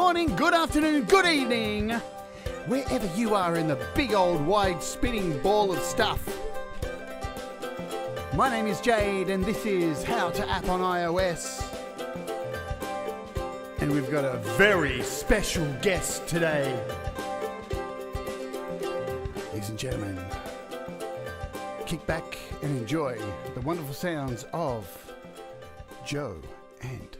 morning, good afternoon, good evening, wherever you are in the big old wide spinning ball of stuff. My name is Jade and this is How to App on iOS. And we've got a very special guest today. Ladies and gentlemen, kick back and enjoy the wonderful sounds of Joe and Doug.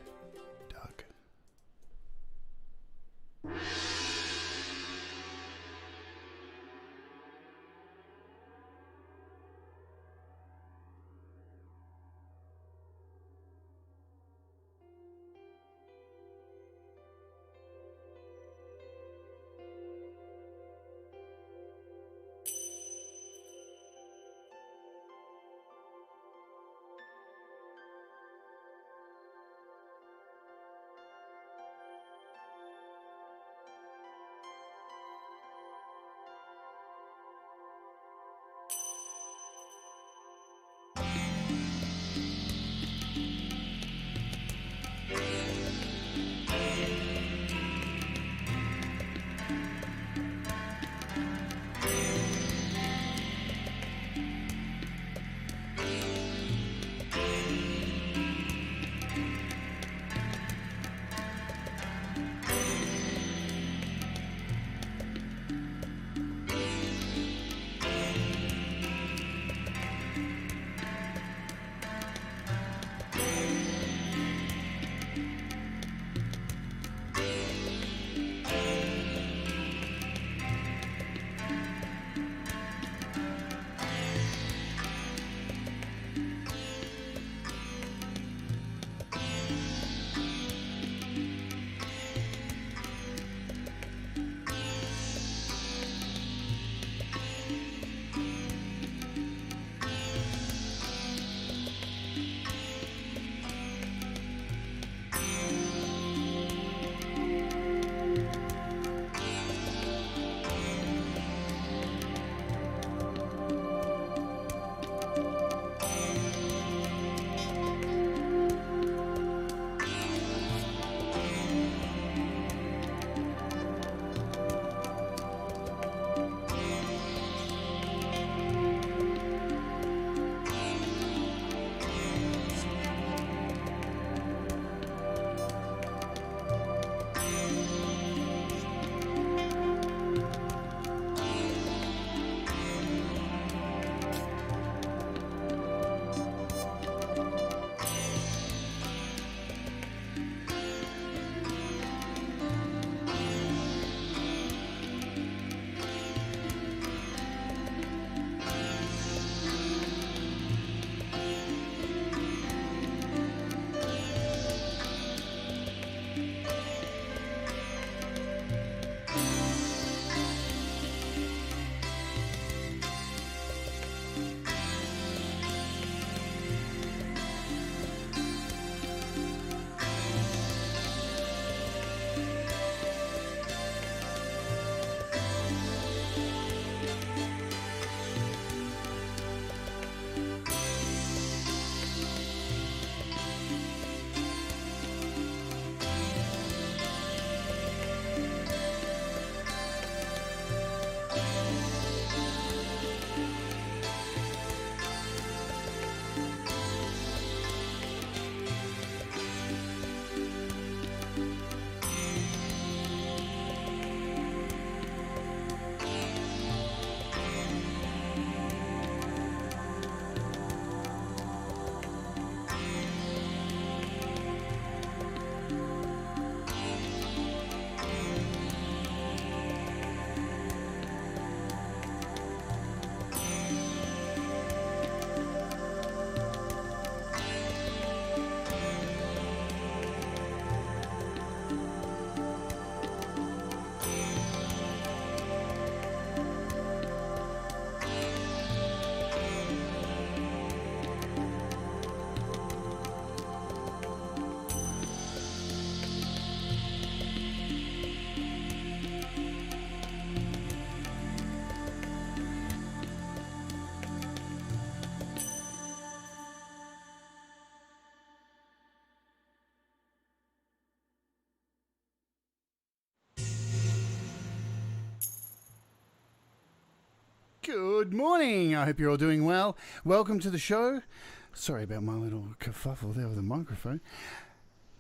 Good morning. I hope you're all doing well. Welcome to the show. Sorry about my little kerfuffle there with the microphone.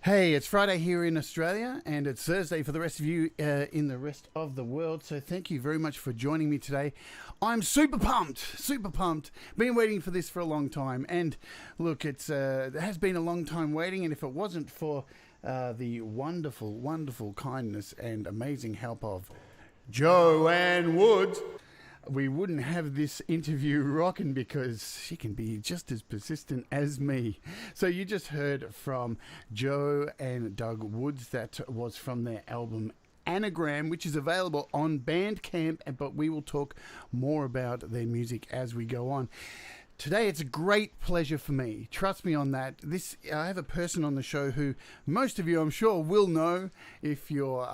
Hey, it's Friday here in Australia, and it's Thursday for the rest of you in the rest of the world. So thank you very much for joining me today. I'm super pumped. Been waiting for this for a long time. And look, it has been a long time waiting, and if it wasn't for the wonderful, wonderful kindness and amazing help of Joanne Woods, we wouldn't have this interview rocking, because she can be just as persistent as me. So you just heard from Joe and Doug Woods. That was from their album Anagram, which is available on BandCamp, but we will talk more about their music as we go on. Today, it's a great pleasure for me. Trust me on that. I have a person on the show who most of you, I'm sure, will know if you're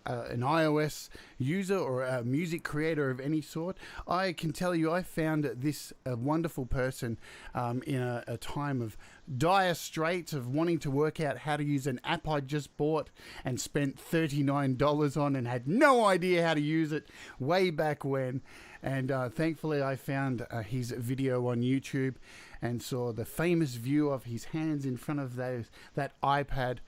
an iOS user or a music creator of any sort. I can tell you I found this wonderful person in a time of dire straits of wanting to work out how to use an app I just bought and spent $39 on and had no idea how to use it way back when. And thankfully I found his video on YouTube and saw the famous view of his hands in front of that iPad.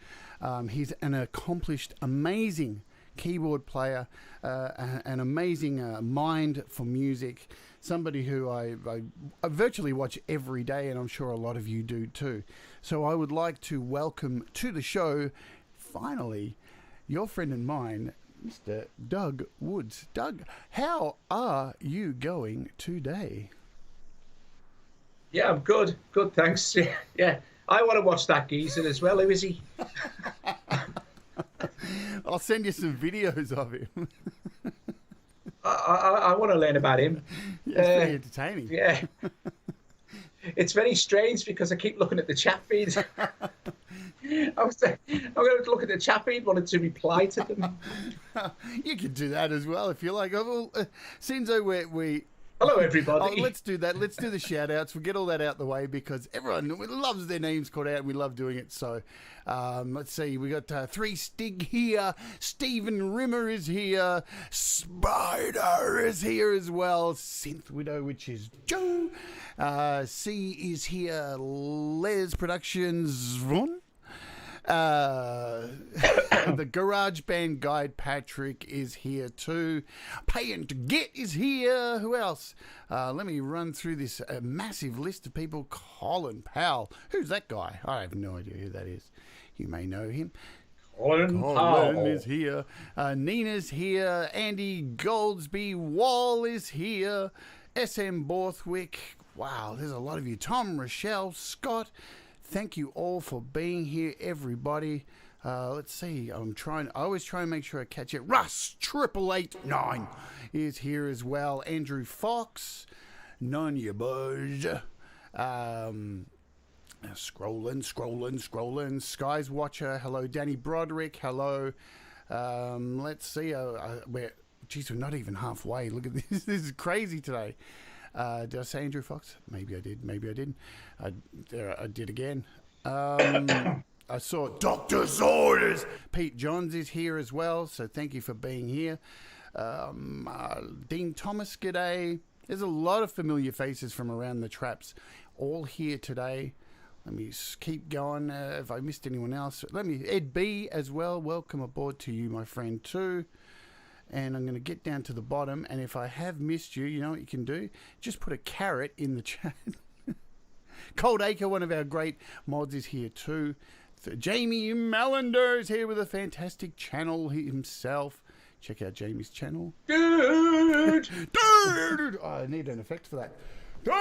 He's an accomplished, amazing keyboard player, an amazing mind for music, somebody who I virtually watch every day, and I'm sure a lot of you do too. So I would like to welcome to the show, finally, your friend and mine, Mr. Doug Woods. Doug, how are you going today? Yeah, I'm good. Good, thanks. Yeah. I want to watch that geezer as well. Who is he? I'll send you some videos of him. I want to learn about him. Yeah, it's pretty entertaining. Yeah. It's very strange because I keep looking at the chat feed. I'm going to look at the chat feed, wanted to reply to them. You can do that as well if you like. Sinzo, we hello, everybody. Let's do that. Let's do the shout-outs. We'll get all that out the way because everyone loves their names called out, and we love doing it. So let's see. We got Three Stig here. Stephen Rimmer is here. Spider is here as well. Synth Widow, which is Joe. C is here. Les Productions. The Garage Band Guide Patrick is here too. Paying to Get is here. Who else? Let me run through this massive list of people. Colin Powell. Who's that guy? I have no idea who that is. You may know him. Colin Powell is here. Nina's here. Andy Goldsby Wall is here. SM Borthwick. Wow, there's a lot of you. Tom, Rochelle, Scott. Thank you all for being here, everybody. Let's see. I always try and make sure I catch it. Russ 8889 is here as well. Andrew Fox, Nonya Buzz. Scrolling. Skies Watcher. Hello, Danny Broderick. Hello. Let's see. We're not even halfway. Look at this. This is crazy today. Did I say Andrew Fox? Maybe I did. Maybe I didn't. I did again. I saw Doctor's Orders. Pete Johns is here as well, so thank you for being here. Dean Thomas, g'day. There's a lot of familiar faces from around the traps, all here today. Let me keep going. If I missed anyone else, Ed B as well. Welcome aboard to you, my friend, too. And I'm going to get down to the bottom. And if I have missed you, you know what you can do? Just put a carrot in the chat. Cold Acre, one of our great mods, is here too. So Jamie Mallender is here with a fantastic channel himself. Check out Jamie's channel. Dude! Dude! Oh, I need an effect for that. Dude!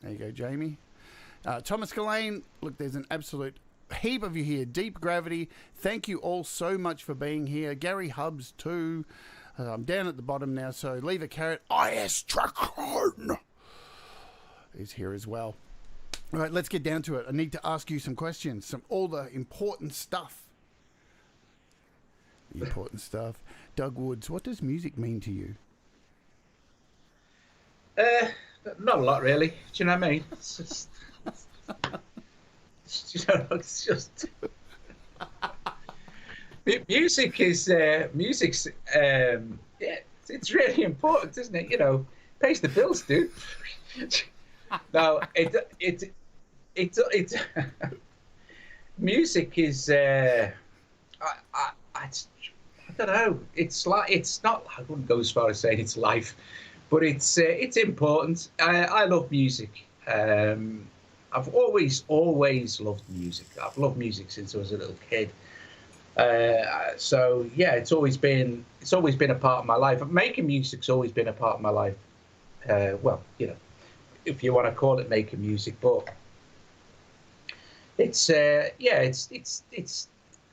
There you go, Jamie. Thomas Gillane, look, there's an absolute heap of you here. Deep Gravity, thank you all so much for being here. Gary Hubbs too. I'm down at the bottom now, so leave a carrot. IS Tracon is here as well. All right, let's get down to it. I need to ask you some questions, all the important stuff. Doug Woods, what does music mean to you? Not a lot, really. Do you know what I mean? It's just... it's just music is music's Yeah, it's really important, isn't it? You know, pays the bills, dude. No, it music is. I don't know. It's like it's not. I wouldn't go as far as saying it's life, but it's important. I love music. I've always loved music. I've loved music since I was a little kid. So yeah, it's always been a part of my life. Making music's always been a part of my life. Well, you know, if you want to call it making music, but it's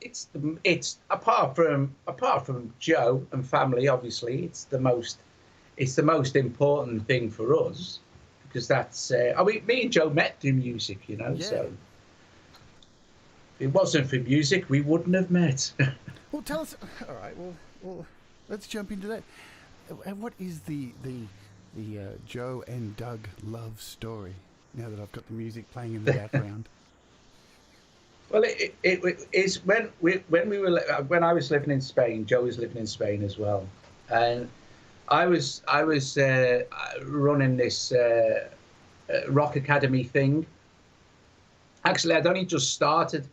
it's apart from Joe and family, obviously, it's the most important thing for us, because that's me and Joe met through music, you know. Yeah. So if it wasn't for music, we wouldn't have met. Well, tell us. All right. Well, let's jump into that. What is the Joe and Doug love story? Now that I've got the music playing in the background. Well, it is when I was living in Spain. Joe was living in Spain as well, and I was running this rock academy thing. Actually, I'd only just started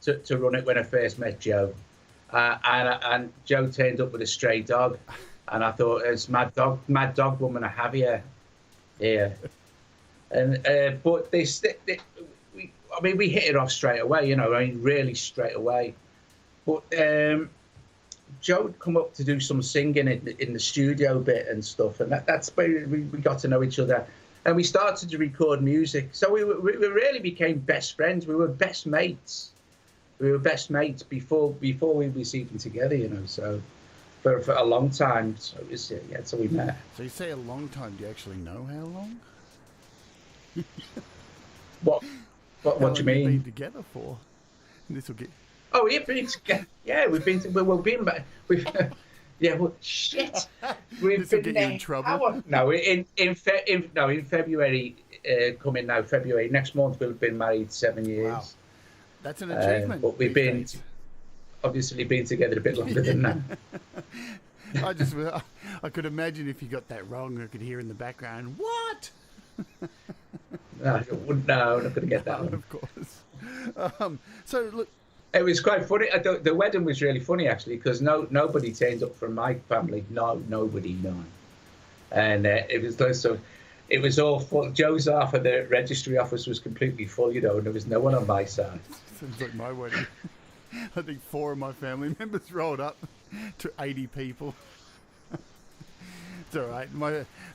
to run it when I first met Joe, and Joe turned up with a stray dog, and I thought, it's mad dog woman I have here, and but we hit it off straight away, you know. I mean, really straight away. But Joe would come up to do some singing in the studio bit and stuff, and that's where we got to know each other, and we started to record music. So we really became best friends. We were best mates. Before we was even together, you know. So for a long time. So it was, so we met. So you say a long time? Do you actually know how long? What do you mean? Been together for? This will get. Oh, we've been together. Yeah, we've been. Yeah, well, shit. We've been get you in trouble. No, in February, coming now, February next month, we'll have been married 7 years. Wow. That's an achievement. But we've obviously been together a bit longer than that. I could imagine if you got that wrong, I could hear in the background, what? No, I'm not going to get that one. Of course. So look, it was quite funny. The wedding was really funny, actually, because nobody turned up from my family. Nobody. And it was all full. Joe's half of the registry office was completely full, you know, and there was no one on my side. Sounds like my wedding. I think 4 of my family members rolled up to 80 people. It's all right.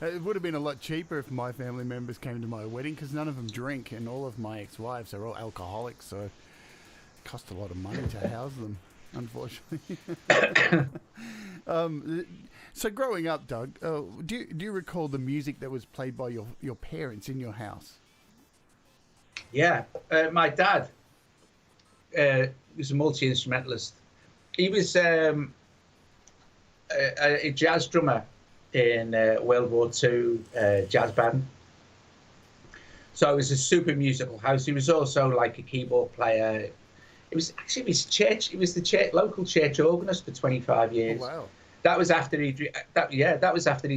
It would have been a lot cheaper if my family members came to my wedding, because none of them drink, and all of my ex-wives are all alcoholics, so it cost a lot of money to house them, unfortunately. So growing up, Doug, do you recall the music that was played by your parents in your house? Yeah, my dad was a multi-instrumentalist. He was a jazz drummer in World War II jazz band. So it was a super musical house. He was also like a keyboard player. It was actually his church. It was the local church organist for 25 years. Oh, wow. That was after he'd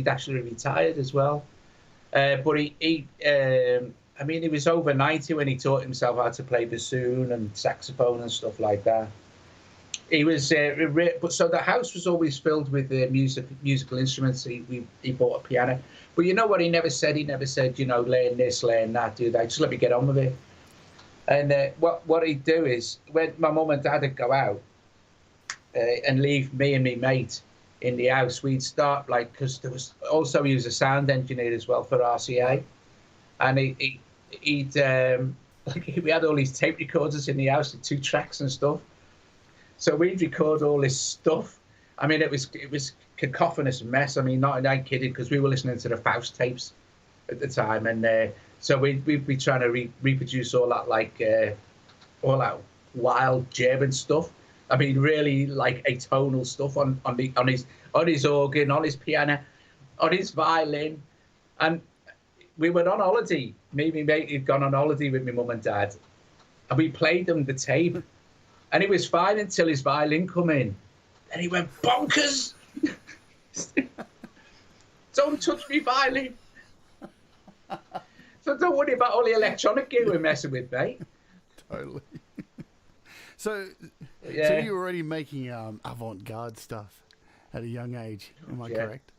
actually retired as well. But he was over 90 when he taught himself how to play bassoon and saxophone and stuff like that. He was, but so the house was always filled with musical instruments. He bought a piano, but you know what he never said? He never said, you know, learn this, learn that, do that. Just let me get on with it. And what he'd do is, when my mum and dad would go out and leave me and my mate in the house, we'd start, like, because there was also, he was a sound engineer as well for RCA, and we had all these tape recorders in the house with 2 tracks and stuff. So we'd record all this stuff. I mean, it was cacophonous mess. I mean, not kidding, because we were listening to the Faust tapes at the time, and so we'd be trying to reproduce all that, like all that wild German stuff. I mean, really like atonal stuff on his organ, on his piano, on his violin, and we went on holiday. Me and my mate had gone on holiday with my mum and dad, and we played them the tape. And he was fine until his violin come in. Then he went bonkers. Don't touch me violin. So don't worry about all the electronic gear we're messing with, mate. Totally. So Yeah. you were already making avant-garde stuff at a young age, am I correct?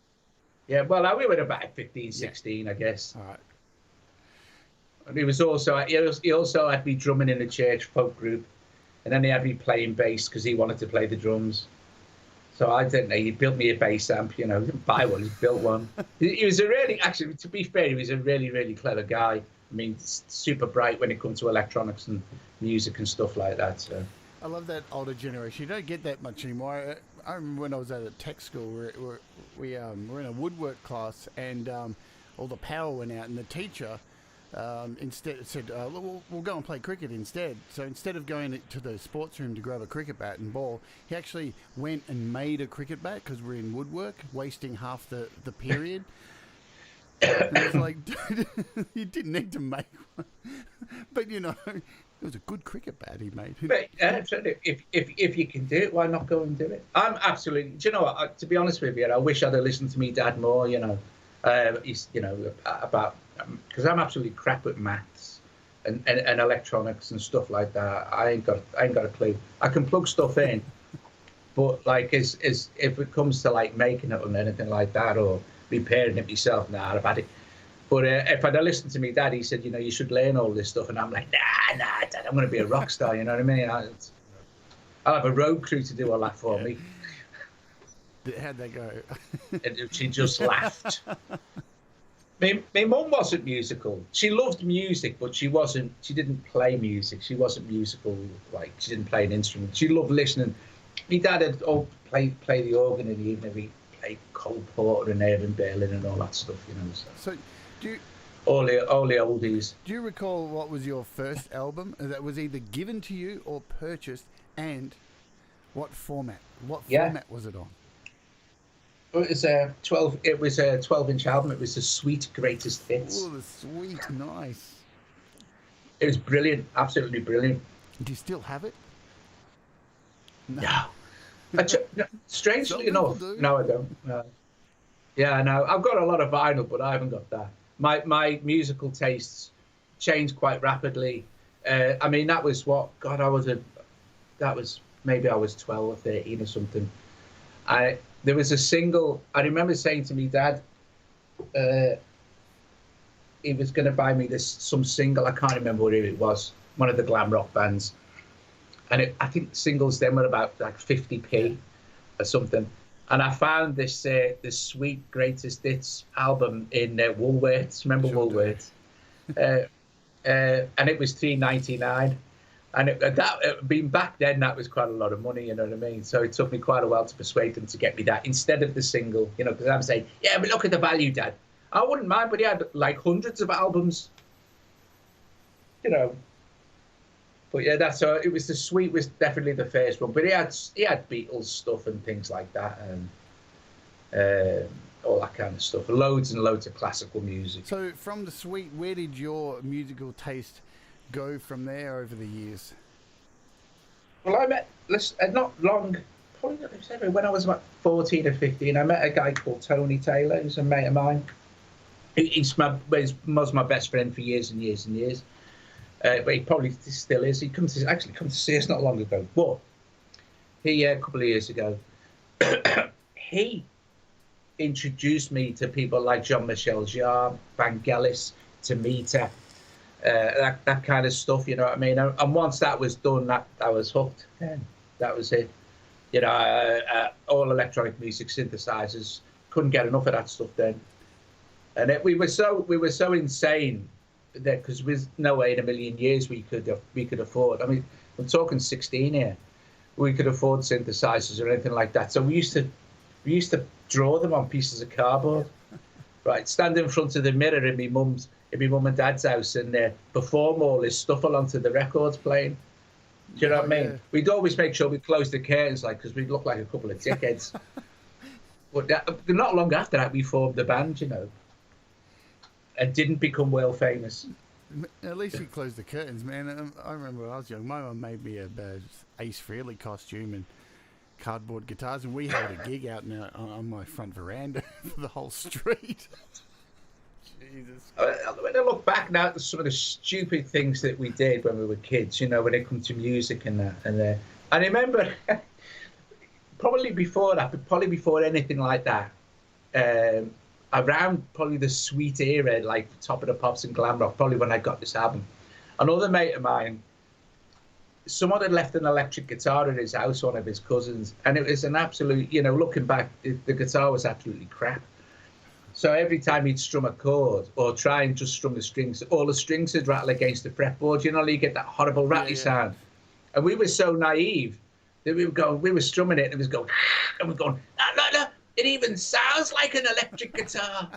Yeah, well, we were about 15, 16, I guess. All right. And he also had me drumming in a church folk group, and then he had me playing bass because he wanted to play the drums. So I didn't know. He built me a bass amp, you know. He didn't buy one, he built one. He was actually, to be fair, he was a really, really clever guy. I mean, super bright when it comes to electronics and music and stuff like that. So I love that older generation. You don't get that much anymore. I remember when I was at a tech school, we were in a woodwork class, and all the power went out, and the teacher instead said, we'll go and play cricket instead. So instead of going to the sports room to grab a cricket bat and ball, he actually went and made a cricket bat because we're in woodwork, wasting half the period. And I was like, dude, you didn't need to make one. But, you know, it was a good cricket bat he made. But if you can do it, why not go and do it? I'm absolutely. Do you know what? To be honest with you, I wish I'd have listened to me dad more. You know, about because I'm absolutely crap at maths and electronics and stuff like that. I ain't got a clue. I can plug stuff in, but like as if it comes to like making it or anything like that or repairing it myself, nah, I've had it. But if I'd have listened to me dad, he said, you know, you should learn all this stuff. And I'm like, nah, dad, I'm going to be a rock star, you know what I mean? I'll have a road crew to do all that for me. How'd that go? And she just laughed. My mum wasn't musical. She loved music, but she didn't play music. She wasn't musical, like, she didn't play an instrument. She loved listening. My dad had play the organ in the evening. He played Cole Porter and Irving Berlin and all that stuff, you know. So all the oldies. Do you recall what was your first album that was either given to you or purchased, and what format? What format was it on? It was a 12. It was a 12-inch album. It was the Sweet Greatest Hits. Oh, the sweet, nice. It was brilliant, absolutely brilliant. Do you still have it? No. Strangely enough, no, I don't. Yeah, no, I've got a lot of vinyl, but I haven't got that. My musical tastes changed quite rapidly. I mean, that was what, God, maybe I was 12 or 13 or something. There was a single, I remember saying to me dad, he was going to buy me some single, I can't remember who it was, one of the glam rock bands. And I think singles then were about like 50p or something. And I found this Sweet Greatest Hits album in Woolworths. Remember Woolworths? And it was $3.99. And being back then, that was quite a lot of money, you know what I mean? So it took me quite a while to persuade them to get me that instead of the single, you know, because I'm saying, yeah, but look at the value, Dad. I wouldn't mind, but he had like hundreds of albums, you know. But yeah, it was the Sweet was definitely the first one. But he had Beatles stuff and things like that, and all that kind of stuff. Loads and loads of classical music. So from the Sweet, where did your musical taste go from there over the years? Well, I met not long, probably when I was about 14 or 15. I met a guy called Tony Taylor, who's a mate of mine. He was my best friend for years and years and years. But he probably still is. He come to see us not long ago. But he, a couple of years ago, he introduced me to people like Jean-Michel Jarre, Vangelis, Tomita, that kind of stuff, you know what I mean? And once that was done, I was hooked. Then that was it. You know, all electronic music, synthesizers, couldn't get enough of that stuff then. And we were so insane that because there's no way in a million years we could afford. I mean, I'm talking 16 here. We could afford synthesizers or anything like that. So we used to draw them on pieces of cardboard, right? Stand in front of the mirror in my mum and dad's house and perform all this stuff along to the records playing. Do you know what I mean? Yeah. We'd always make sure we closed the curtains, like, because we'd look like a couple of dickheads. But not long after that, we formed the band, you know. And didn't become world famous. At least you closed the curtains, man. I remember when I was young, my mum made me a Ace Frehley costume and cardboard guitars, and we held a gig out on my front veranda for the whole street. Jesus. When I look back now at some of the stupid things that we did when we were kids, when it comes to music and that, and I remember probably before anything like that, around probably the sweet era, like Top of the Pops and glam rock, probably when I got this album, another mate of mine, someone had left an electric guitar in his house, one of his cousins, and it was an absolute, looking back, the guitar was absolutely crap. So every time he'd strum a chord or try and just strum the strings, all the strings would rattle against the fretboard. You get that horrible rattly sound. And we were so naive that we were strumming it and it was going, and we're going, no, it even sounds like an electric guitar.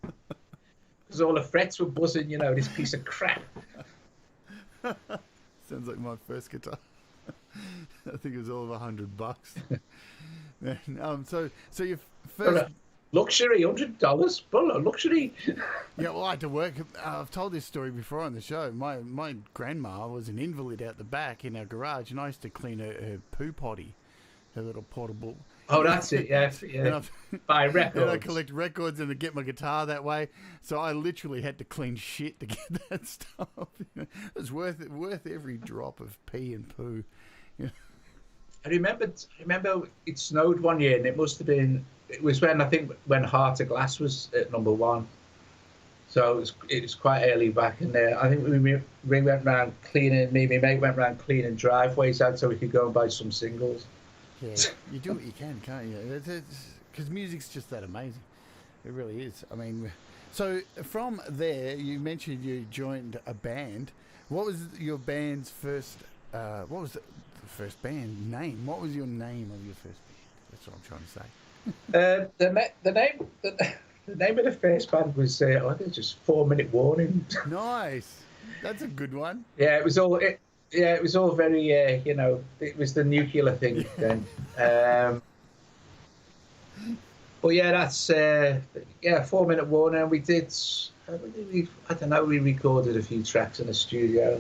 Because all the frets were buzzing, this piece of crap. Sounds like my first guitar. I think it was all of $100. Man, so your first... Luxury, $100, but luxury. Yeah, well, I had to work. I've told this story before on the show. My grandma was an invalid out the back in our garage, and I used to clean her poo potty, her little portable. Oh, that's it, yeah. Buy records. And I collect records and I get my guitar that way. So I literally had to clean shit to get that stuff. It was worth every drop of pee and poo. I remember it snowed one year, and it was when Heart of Glass was at #1. So it was quite early back in there. I think we went around cleaning, me and my mate went around cleaning driveways out so we could go and buy some singles. Yeah, you do what you can, can't you? Because music's just that amazing. It really is. I mean, so from there, you mentioned you joined a band. What was your band's first, what was the first band name? What was your name of your first band? That's what I'm trying to say. The name of the first band was, I think it was just 4 Minute Warning. Nice. That's a good one. Yeah, it was all very, it was the nuclear thing then. But yeah, that's 4 Minute Warning. We did, I don't know, we recorded a few tracks in a studio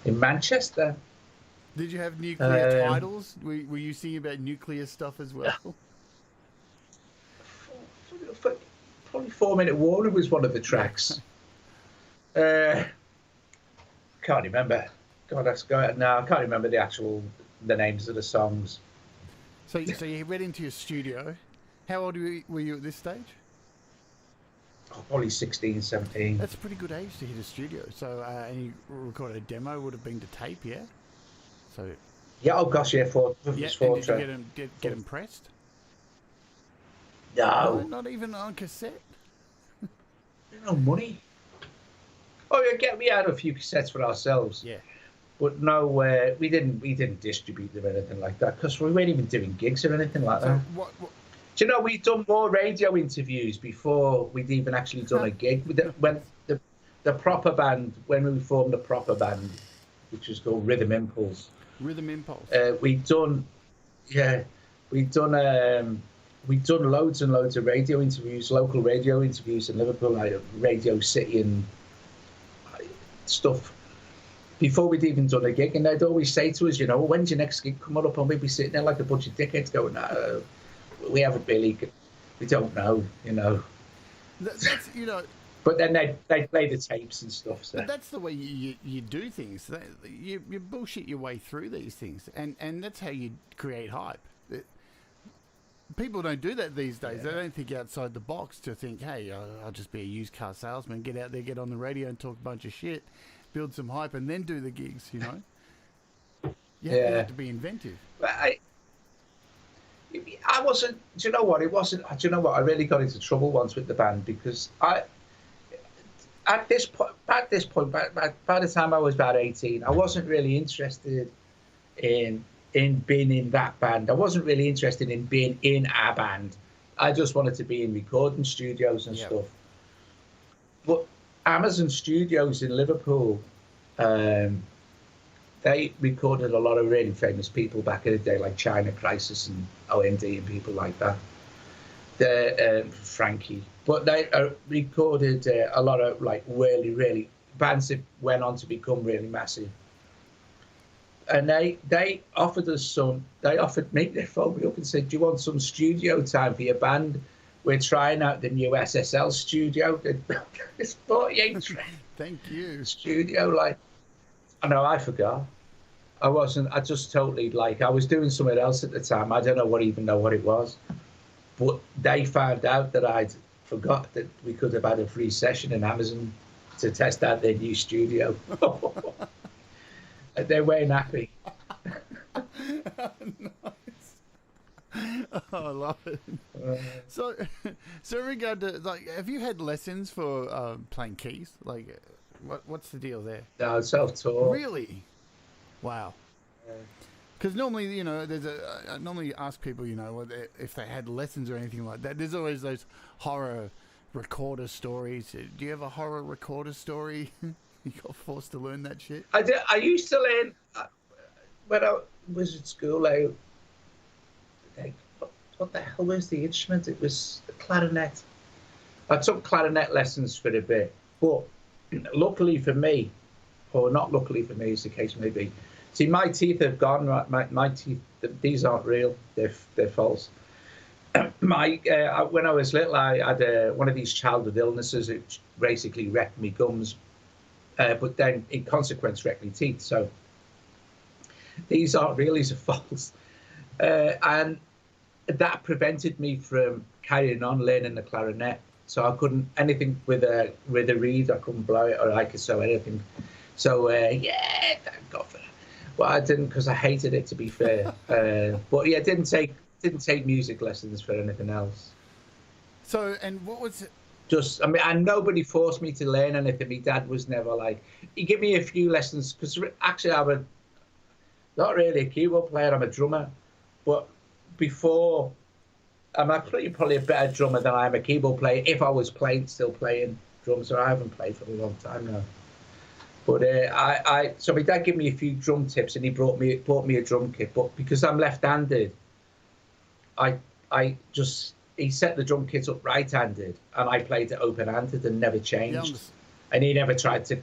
in Manchester. Did you have nuclear titles? Were you singing about nuclear stuff as well? Probably 4 Minute Warning was one of the tracks. Can't remember. God, that's going now. I can't remember the names of the songs. So you went into your studio. How old were you at this stage? Oh, probably 16, 17. That's a pretty good age to hit a studio. So and you recorded a demo, would have been to tape, yeah? So. Yeah. Oh gosh, yeah. Did you get them pressed? No. Not even on cassette. No money. Oh yeah, we had a few cassettes for ourselves. Yeah. But no, we didn't distribute them or anything like that because we weren't even doing gigs or anything like that. What? Do you know we'd done more radio interviews before we'd even actually done a gig? When the proper band, when we formed the proper band, which was called Rhythm Impulse. Rhythm Impulse. We'd done loads and loads of radio interviews, local radio interviews in Liverpool, like Radio City and stuff, before we'd even done a gig. And they'd always say to us, when's your next gig coming up? And we'd be sitting there like a bunch of dickheads going, we haven't really, we don't know, That's, But then they'd play the tapes and stuff. So. But that's the way you do things. You bullshit your way through these things. And that's how you create hype. People don't do that these days. Yeah. They don't think outside the box to think, hey, I'll just be a used car salesman, get out there, get on the radio and talk a bunch of shit, build some hype, and then do the gigs, You have to be inventive. I wasn't, do you know what? I really got into trouble once with the band because at this point, by the time I was about 18, I wasn't really interested in being in that band. I wasn't really interested in being in a band. I just wanted to be in recording studios and stuff. But Amazon Studios in Liverpool, they recorded a lot of really famous people back in the day, like China Crisis and OMD and people like that. Frankie. But they recorded a lot of, like, really, really bands that went on to become really massive. and they offered us some. They offered me. They phoned me up and said, "Do you want some studio time for your band? We're trying out the new SSL studio. It's 48 track Thank you. studio." Like, I know, I forgot. I wasn't. I just totally I was doing something else at the time. I don't know what it was. But they found out that I'd forgot that we could have had a free session in Amazon to test out their new studio. They weren't happy. Oh, I love it. So in regard to have you had lessons for playing keys? What's the deal there? No, self-taught. Really? Wow. Because normally, I normally ask people, if they had lessons or anything like that. There's always those horror recorder stories. Do you have a horror recorder story? You got forced to learn that shit? I did. I used to learn when I was at school. What the hell was the instrument? It was the clarinet. I took clarinet lessons for a bit, but luckily for me, or not luckily for me, as the case may be. See, my teeth have gone. Right, my teeth. These aren't real. They're false. When I was little, I had one of these childhood illnesses. It basically wrecked me gums, but then in consequence wrecked me teeth. So these aren't real. These are false, and that prevented me from carrying on learning the clarinet. So I couldn't anything with a reed. I couldn't blow it, or I could sew anything. So yeah, thank God for that. But I didn't, because I hated it, to be fair. But yeah, didn't take music lessons for anything else. So, and what was it? Just, I mean, and nobody forced me to learn anything. My dad was never like, he gave me a few lessons, because actually I'm not really a keyboard player, I'm a drummer. But before, I'm actually probably a better drummer than I am a keyboard player, if I was still playing drums. So I haven't played for a long time now. But so my dad gave me a few drum tips, and he bought me a drum kit. But because I'm left-handed, he set the drum kit up right-handed, and I played it open-handed and never changed. And he never tried to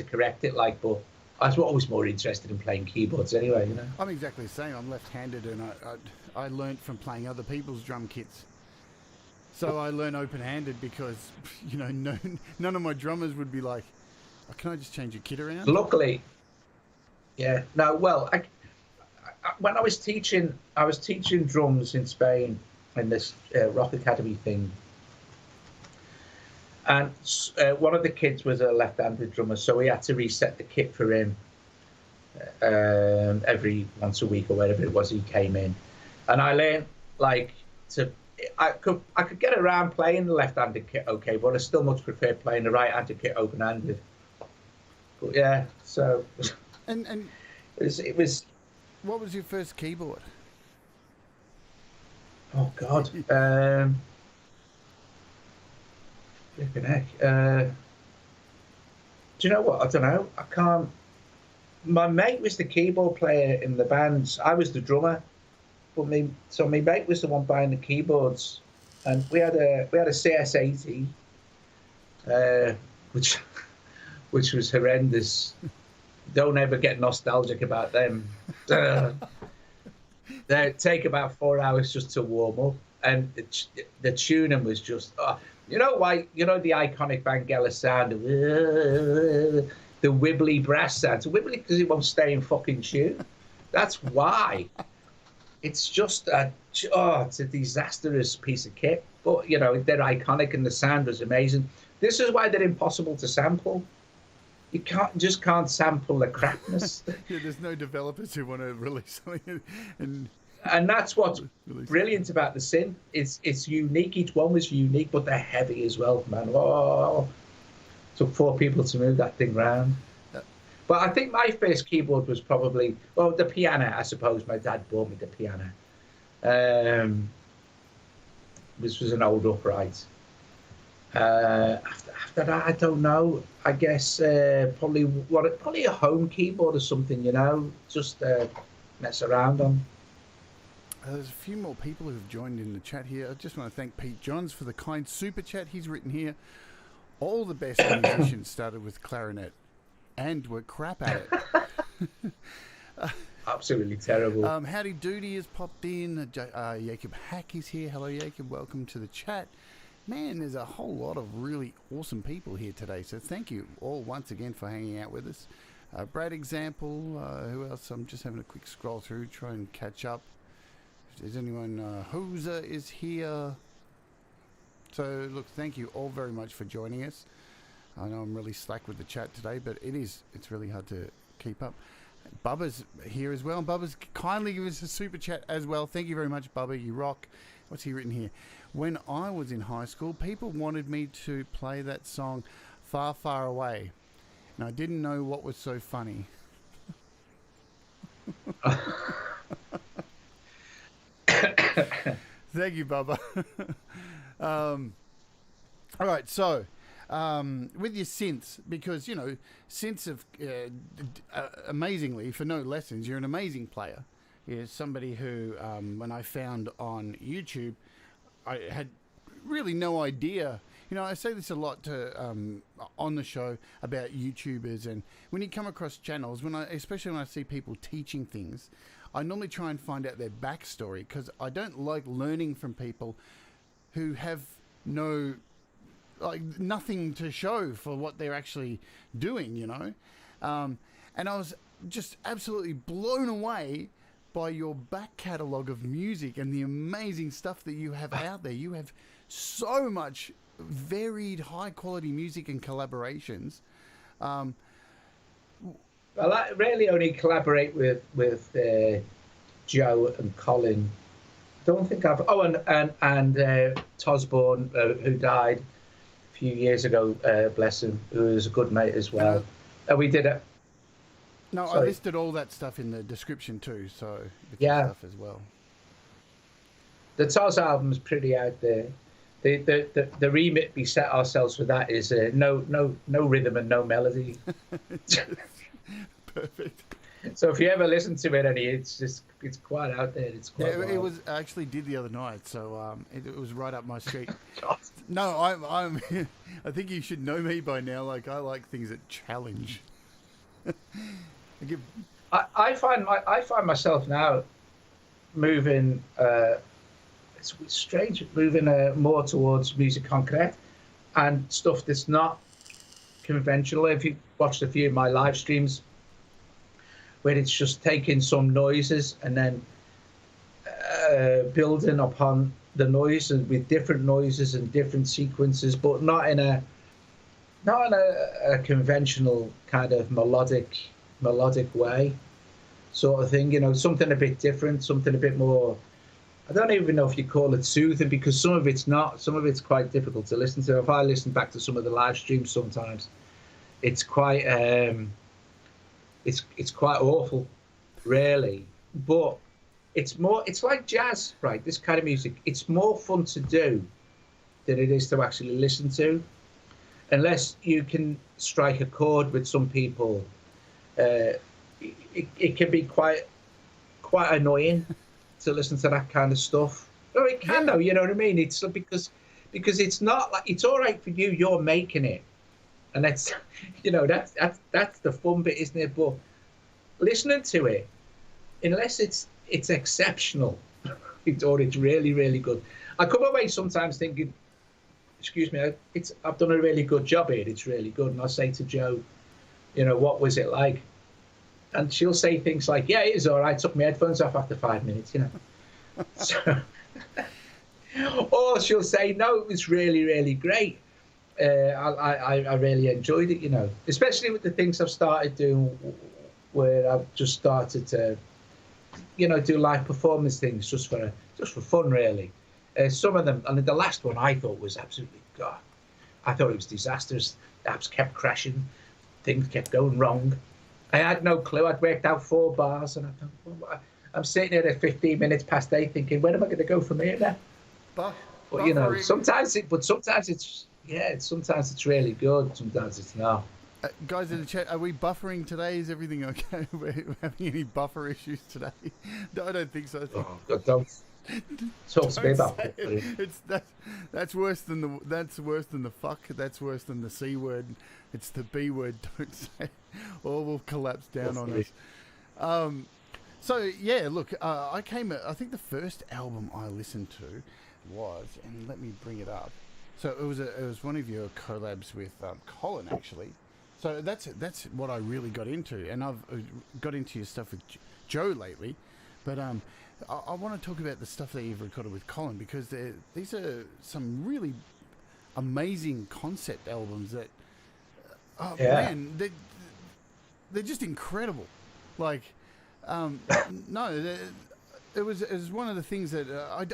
correct it. But I was always more interested in playing keyboards anyway. I'm exactly the same. I'm left-handed, and I learned from playing other people's drum kits. So I learn open-handed because none of my drummers would be like, oh, can I just change your kit around? Luckily, yeah. No, well, when I was teaching drums in Spain in this rock academy thing, and one of the kids was a left-handed drummer, so we had to reset the kit for him every once a week or whatever it was he came in, and I learned I could get around playing the left-handed kit okay, but I still much prefer playing the right-handed kit open-handed. But yeah, so and it was. What was your first keyboard? Oh God, flipping heck. Do you know what? I don't know. I can't. My mate was the keyboard player in the bands. I was the drummer, but my mate was the one buying the keyboards, and we had a CS80, which was horrendous. Don't ever get nostalgic about them. They take about 4 hours just to warm up, and the tuning was just. You know why? You know the iconic Vangelis sound, the wibbly brass sound. It's wibbly because it won't stay in fucking tune. That's why. It's just it's a disastrous piece of kit. But they're iconic, and the sound was amazing. This is why they're impossible to sample. You can't sample the crapness. Yeah, there's no developers who want to release something, and that's what's brilliant about the synth. It's unique. Each one was unique, but they're heavy as well, man. Oh, took 4 people to move that thing round. But I think my first keyboard was probably the piano. I suppose my dad bought me the piano. This was an old upright. After that, I don't know. I guess probably a home keyboard or something. Just mess around on. There's a few more people who've joined in the chat here. I just want to thank Pete Johns for the kind super chat. He's written here, all the best musicians started with clarinet and were crap at it. Absolutely terrible. Howdy Doody has popped in. Jacob Hack is here. Hello, Jacob. Welcome to the chat. Man, there's a whole lot of really awesome people here today. So thank you all once again for hanging out with us. Brad Example. Who else? I'm just having a quick scroll through, try and catch up. If there's anyone, Hoser is here. So look, thank you all very much for joining us. I know I'm really slack with the chat today, but it's really hard to keep up. Bubba's here as well. Bubba's kindly given us a super chat as well. Thank you very much, Bubba. You rock. What's he written here? When I was in high school, people wanted me to play that song Far, Far Away. And I didn't know what was so funny. Thank you, Bubba. All right, so with your synths, because, you know, synths have, amazingly, for no lessons, you're an amazing player. You're somebody who, when I found on YouTube, I had really no idea. You know, I say this a lot to on the show about YouTubers, and when you come across channels, especially when I see people teaching things, I normally try and find out their backstory, because I don't like learning from people who have nothing to show for what they're actually doing, you know. And I was just absolutely blown away by your back catalogue of music and the amazing stuff that you have out there. You have so much varied, high-quality music and collaborations. Well, I really only collaborate with Joe and Colin. Don't think I've... Oh, and Tosborn, who died a few years ago, bless him, who was a good mate as well. We did it. No, sorry. I listed all that stuff in the description too, so yeah, stuff as well. The Toz album's pretty out there. The remit we set ourselves for that is no rhythm and no melody. Perfect. So if you ever listen to it, it's quite out there. It's quite it was I actually did the other night, so it was right up my street. No, I'm I think you should know me by now. Like, I like things that challenge. I find myself now moving. It's strange, moving more towards music concrete and stuff that's not conventional. If you watched a few of my live streams, where it's just taking some noises and then building upon the noises with different noises and different sequences, but not in a conventional kind of melodic way, sort of thing. You know, something a bit different, something a bit more. I don't even know if you call it soothing, because some of it's not. Some of it's quite difficult to listen to. If I listen back to some of the live streams, sometimes it's quite it's quite awful, really. But it's like jazz, right? This kind of music. It's more fun to do than it is to actually listen to, unless you can strike a chord with some people. It can be quite annoying to listen to that kind of stuff. No, it can though, you know what I mean? It's because it's not like, it's all right for you, you're making it, and that's, you know, that's the fun bit, isn't it? But listening to it, unless it's exceptional, or it's really, really good, I come away sometimes thinking, excuse me, I've done a really good job here, it's really good. And I say to Joe, you know, what was it like? And she'll say things like, yeah, it was all right, took my headphones off after 5 minutes, you know. So, or she'll say, no, it was really, really great. I really enjoyed it, you know, especially with the things I've started doing, where I've just started to, you know, do live performance things just for fun, really. Some of them, and the last one I thought was absolutely, God, I thought it was disastrous. The apps kept crashing, things kept going wrong. I had no clue. I'd worked out 4 bars, and I'm sitting here at 15 minutes past 8 thinking, where am I going to go from here now? But you know, sometimes it's really good, sometimes it's not. Guys in the chat, are we buffering today? Is everything okay? We're having any buffer issues today? No, I don't think so. Oh, God, don't talk to me about it. That's worse than the fuck. That's worse than the C word. It's the B word. Don't say it. All will collapse down on us. So yeah, look, I think the first album I listened to was, and let me bring it up. So it was one of your collabs with Colin, actually. So that's what I really got into, and I've got into your stuff with Joe lately. But I want to talk about the stuff that you've recorded with Colin, because these are some really amazing concept albums that, man, they're just incredible. Like, no, it was one of the things that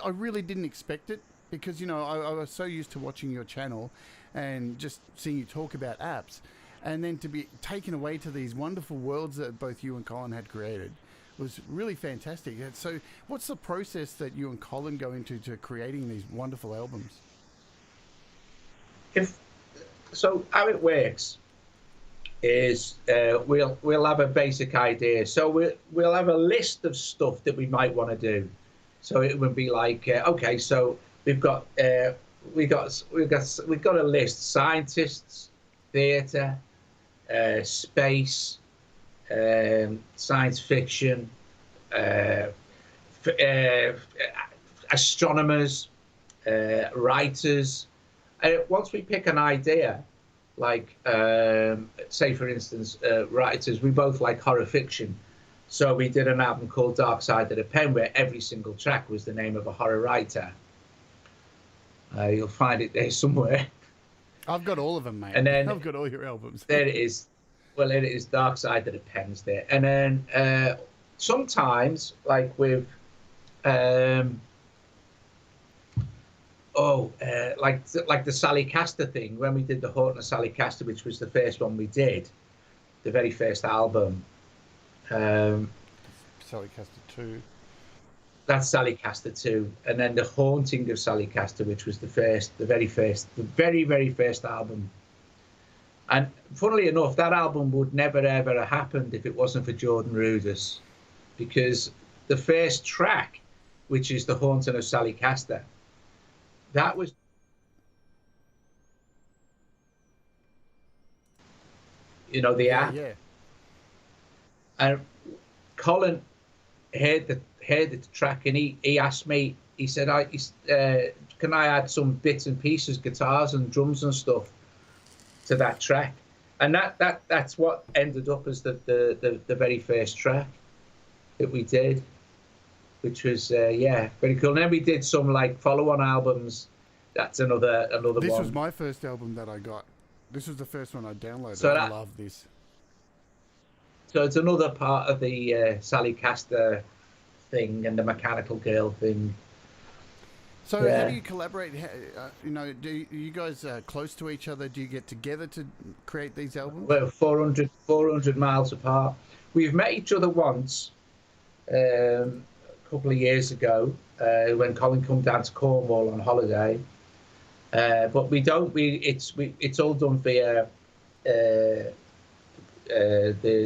I really didn't expect it, because, you know, I was so used to watching your channel and just seeing you talk about apps, and then to be taken away to these wonderful worlds that both you and Colin had created was really fantastic. So what's the process that you and Colin go into to creating these wonderful albums? So how it works is we'll have a basic idea. So we'll have a list of stuff that we might want to do. So it would be like, okay, so we've got a list: scientists, theatre, space, science fiction, astronomers, writers. Once we pick an idea, like say for instance, writers, we both like horror fiction, so we did an album called Dark Side of the Pen, where every single track was the name of a horror writer. You'll find it there somewhere. I've got all of them, mate. And then I've got all your albums. There it is. Well, it is Dark Side of the Pen's there. And then sometimes, like with, like the Sally Castor thing, when we did the Haunt of Sally Castor, which was the first one we did, the very first album. Sally Castor 2. That's Sally Castor 2. And then the Haunting of Sally Castor, which was the very, very first album. And funnily enough, that album would never, ever have happened if it wasn't for Jordan Rudess, because the first track, which is The Haunting of Sally Castor, that was... You know, the app. Yeah. And Colin heard the track, and he asked me, he said, can I add some bits and pieces, guitars and drums and stuff to that track? And that's what ended up as the very first track that we did, which was very cool. And then we did some like follow-on albums. That's another this one. Was my first album that I got. This was the first one I downloaded. So I love this. So it's another part of the Sally Castor thing and the Mechanical Girl thing. So how do you collaborate? Do you guys close to each other? Do you get together to create these albums? We're 400 miles apart. We've met each other once, a couple of years ago, when Colin come down to Cornwall on holiday. But we don't. It's all done via the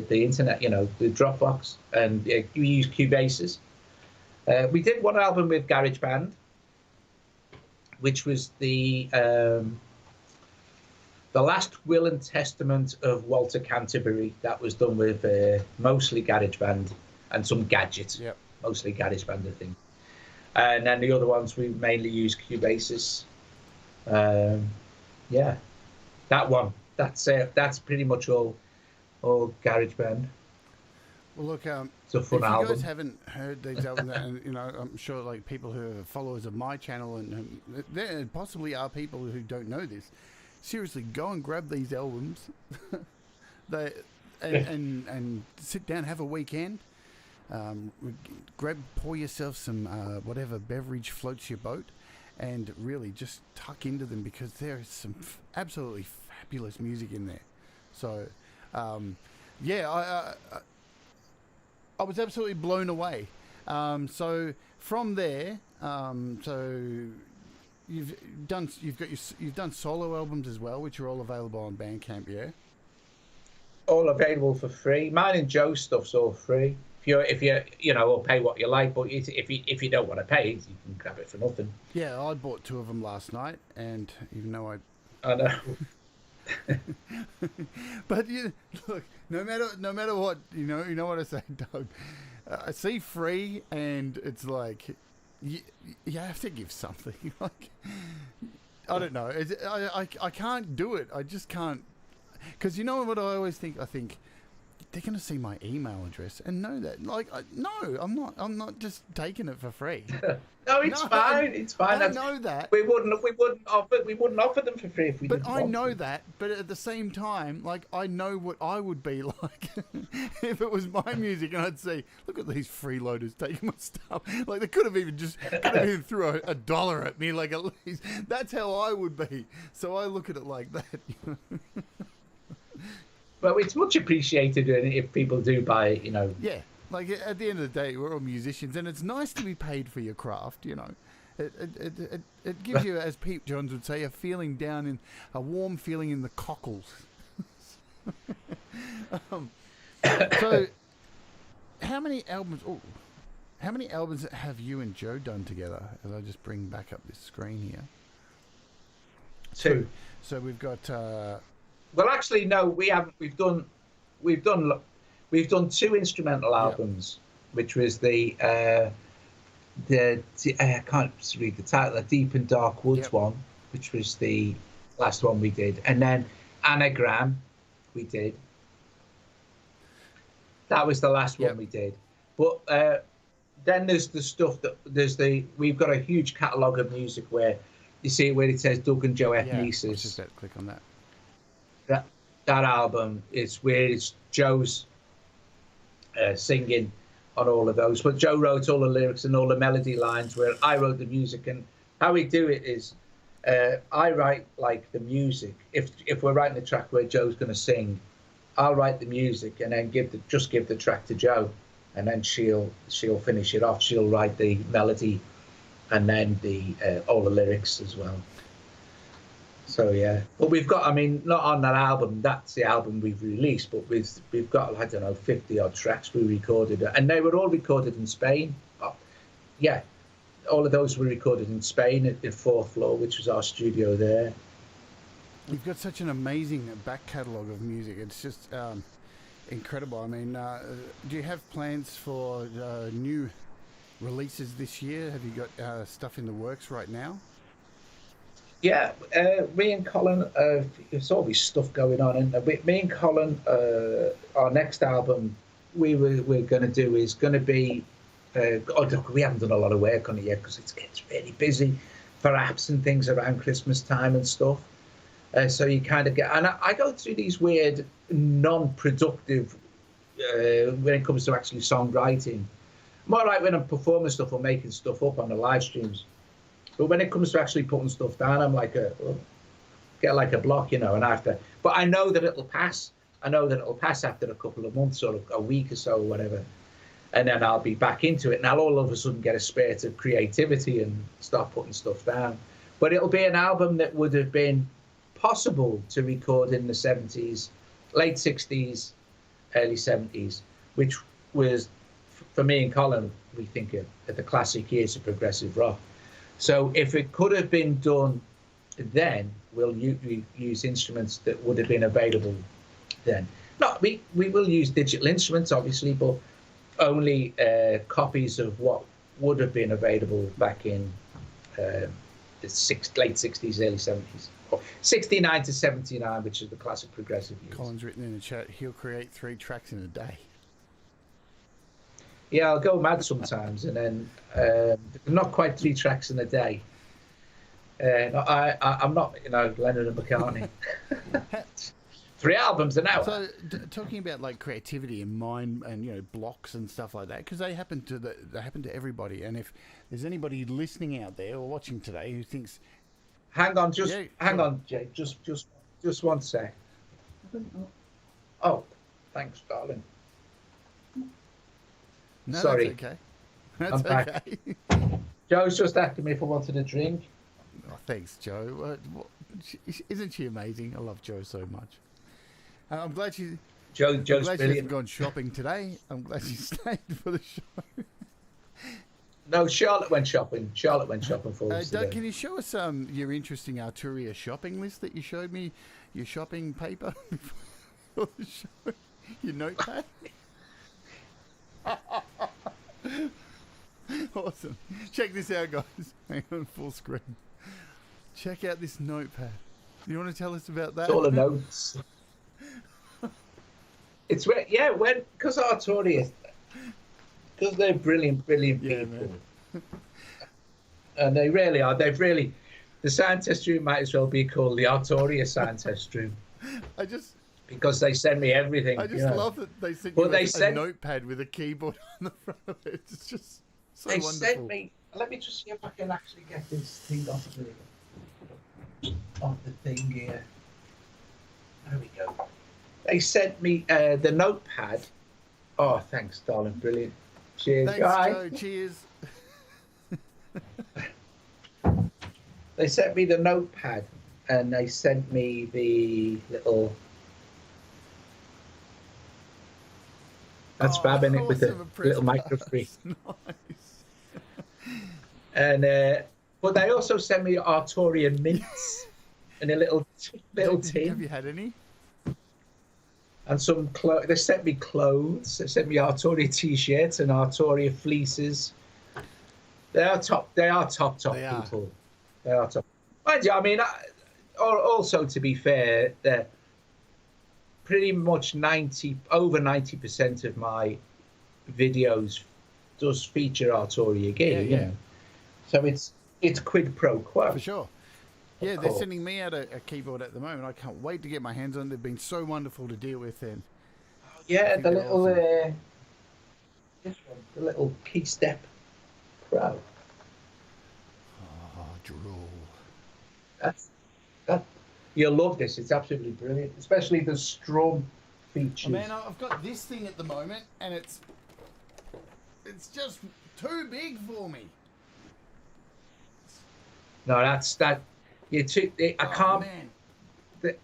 internet. You know, the Dropbox, and we use Cubases. We did one album with GarageBand, which was the last will and testament of Walter Canterbury. That was done with mostly GarageBand and some gadgets. Yep. Mostly GarageBand, I think. And then the other ones we mainly use Cubases. That one. That's pretty much all GarageBand. Well, look, it's a fun album. If you guys haven't heard these albums, and you know, I'm sure like people who are followers of my channel, and there possibly are people who don't know this. Seriously, go and grab these albums, and sit down, have a weekend. Pour yourself some whatever beverage floats your boat, and really just tuck into them, because there is some absolutely fabulous music in there. So, I was absolutely blown away. So from there, so you've done solo albums as well, which are all available on BandCamp, yeah? All available for free. Mine and Joe's stuff's all free. If you or pay what you like, but if you don't want to pay, you can grab it for nothing. Yeah, I bought 2 of them last night, and even though I know. But look, no matter what, you know what I say, Doug. I see free, and it's like you have to give something. Like, I don't know. I can't do it. I just can't. Because you know what I always think? I think they're going to see my email address and know that. Like, no, I'm not. I'm not just taking it for free. No, it's fine. It's fine. I know that. We wouldn't offer them for free if we didn't. But I know that. But at the same time, like, I know what I would be like if it was my music, and I'd say, "Look at these freeloaders taking my stuff." Like, they could have even threw a dollar at me. Like, at least that's how I would be. So I look at it like that. Well, it's much appreciated if people do buy it. Yeah. Like, at the end of the day, we're all musicians, and it's nice to be paid for your craft, It gives you, as Pete Johns would say, a warm feeling in the cockles. So, how many albums have you and Joe done together? As I just bring back up this screen here. 2. So we've got... Well, actually, no, we haven't. We've done 2 instrumental albums, which was the I can't read the title, the Deep and Dark Woods one, which was the last one we did, and then Anagram we did. That was the last one we did. But then there's the stuff we've got a huge catalogue of music where you see where it says Doug and Joe Ethnesis. Let's just click on that. That album is where it's Joe's singing on all of those. But Joe wrote all the lyrics and all the melody lines, where I wrote the music. And how we do it is I write like the music. If we're writing a track where Joe's going to sing, I'll write the music and then give the track to Joe, and then she'll finish it off. She'll write the melody and then all the lyrics as well. So yeah, but we've got, not on that album, that's the album we've released, but we've got, 50 odd tracks we recorded, and they were all recorded in Spain. Yeah, all of those were recorded in Spain at the 4th floor, which was our studio there. You've got such an amazing back catalogue of music. It's just incredible. Do you have plans for new releases this year? Have you got stuff in the works right now? Yeah, me and Colin, there's always stuff going on. And me and Colin, our next album we're going to do is going to be, we haven't done a lot of work on it yet because it gets really busy for apps and things around Christmas time and stuff. So you kind of get, and I go through these weird non-productive, when it comes to actually songwriting. I'm all right when I'm performing stuff or making stuff up on the live streams. But when it comes to actually putting stuff down, I'm like get like a block, and I have to. But I know that it'll pass. I know that it'll pass after a couple of months or a week or so or whatever. And then I'll be back into it. And I'll all of a sudden get a spurt of creativity and start putting stuff down. But it'll be an album that would have been possible to record in the 70s, late 60s, early 70s, which was, for me and Colin, we think of the classic years of progressive rock. So if it could have been done then, we'll use instruments that would have been available then. No, we will use digital instruments, obviously, but only copies of what would have been available back in the late 60s, early 70s. Or 69 to 79, which is the classic progressive years. Colin's written in the chat, he'll create 3 tracks in a day. Yeah, I'll go mad sometimes, and then not quite 3 tracks in a day. I'm not, Leonard and McCartney. 3 albums an hour. So, talking about like creativity and mind and blocks and stuff like that, because they happen to everybody. And if there's anybody listening out there or watching today who thinks, hang on, Jade, just one sec. Oh, thanks, darling. No, sorry. That's okay. That's okay. Joe's just asking me if I wanted a drink. Oh, thanks, Joe. Isn't she amazing? I love Joe so much. I'm glad she. Joe's glad she brilliant. hasn't gone shopping today. I'm glad she stayed for the show. No, Charlotte went shopping. Charlotte went shopping for us Doug, today. can you show us your interesting Arturia shopping list that you showed me? Your shopping paper before the show? Your notepad? Awesome. Check this out, guys. Hang on, full screen. Check out this notepad. You want to tell us about that? It's all the notes. It's where, yeah, because Arturia, because they're brilliant people. Man. And they really are. The sound test room might as well be called the Arturia sound test room. Because they send me everything. I just love that they sent you a notepad with a keyboard on the front of it. It's just so wonderful. They sent me. Let me just see if I can actually get this thing off the thing here. There we go. They sent me the notepad. Oh, thanks, darling. Brilliant. Cheers, thanks, guys. Joe. Cheers. They sent me the notepad, and they sent me the little. That's fab, in it, with the little microphone. Nice. And but they also sent me Arturia mints in a little tin. Have you had any? And some clothes. They sent me clothes. They sent me Arturia t-shirts and Arturia fleeces. They are top people. They are top. Mind you, I mean, also to be fair, they're pretty much over 90% of my videos does feature Arturia gear. Yeah. You know? So it's quid pro quo. For sure. Yeah, they're sending me out a keyboard at the moment. I can't wait to get my hands on it. They've been so wonderful to deal with. And yeah, the little awesome. This one, the little Keystep Pro. Oh, drool. That you'll love this. It's absolutely brilliant, especially the strum features. Oh, man, I've got this thing at the moment, and it's just too big for me. No, that. I can't. Man.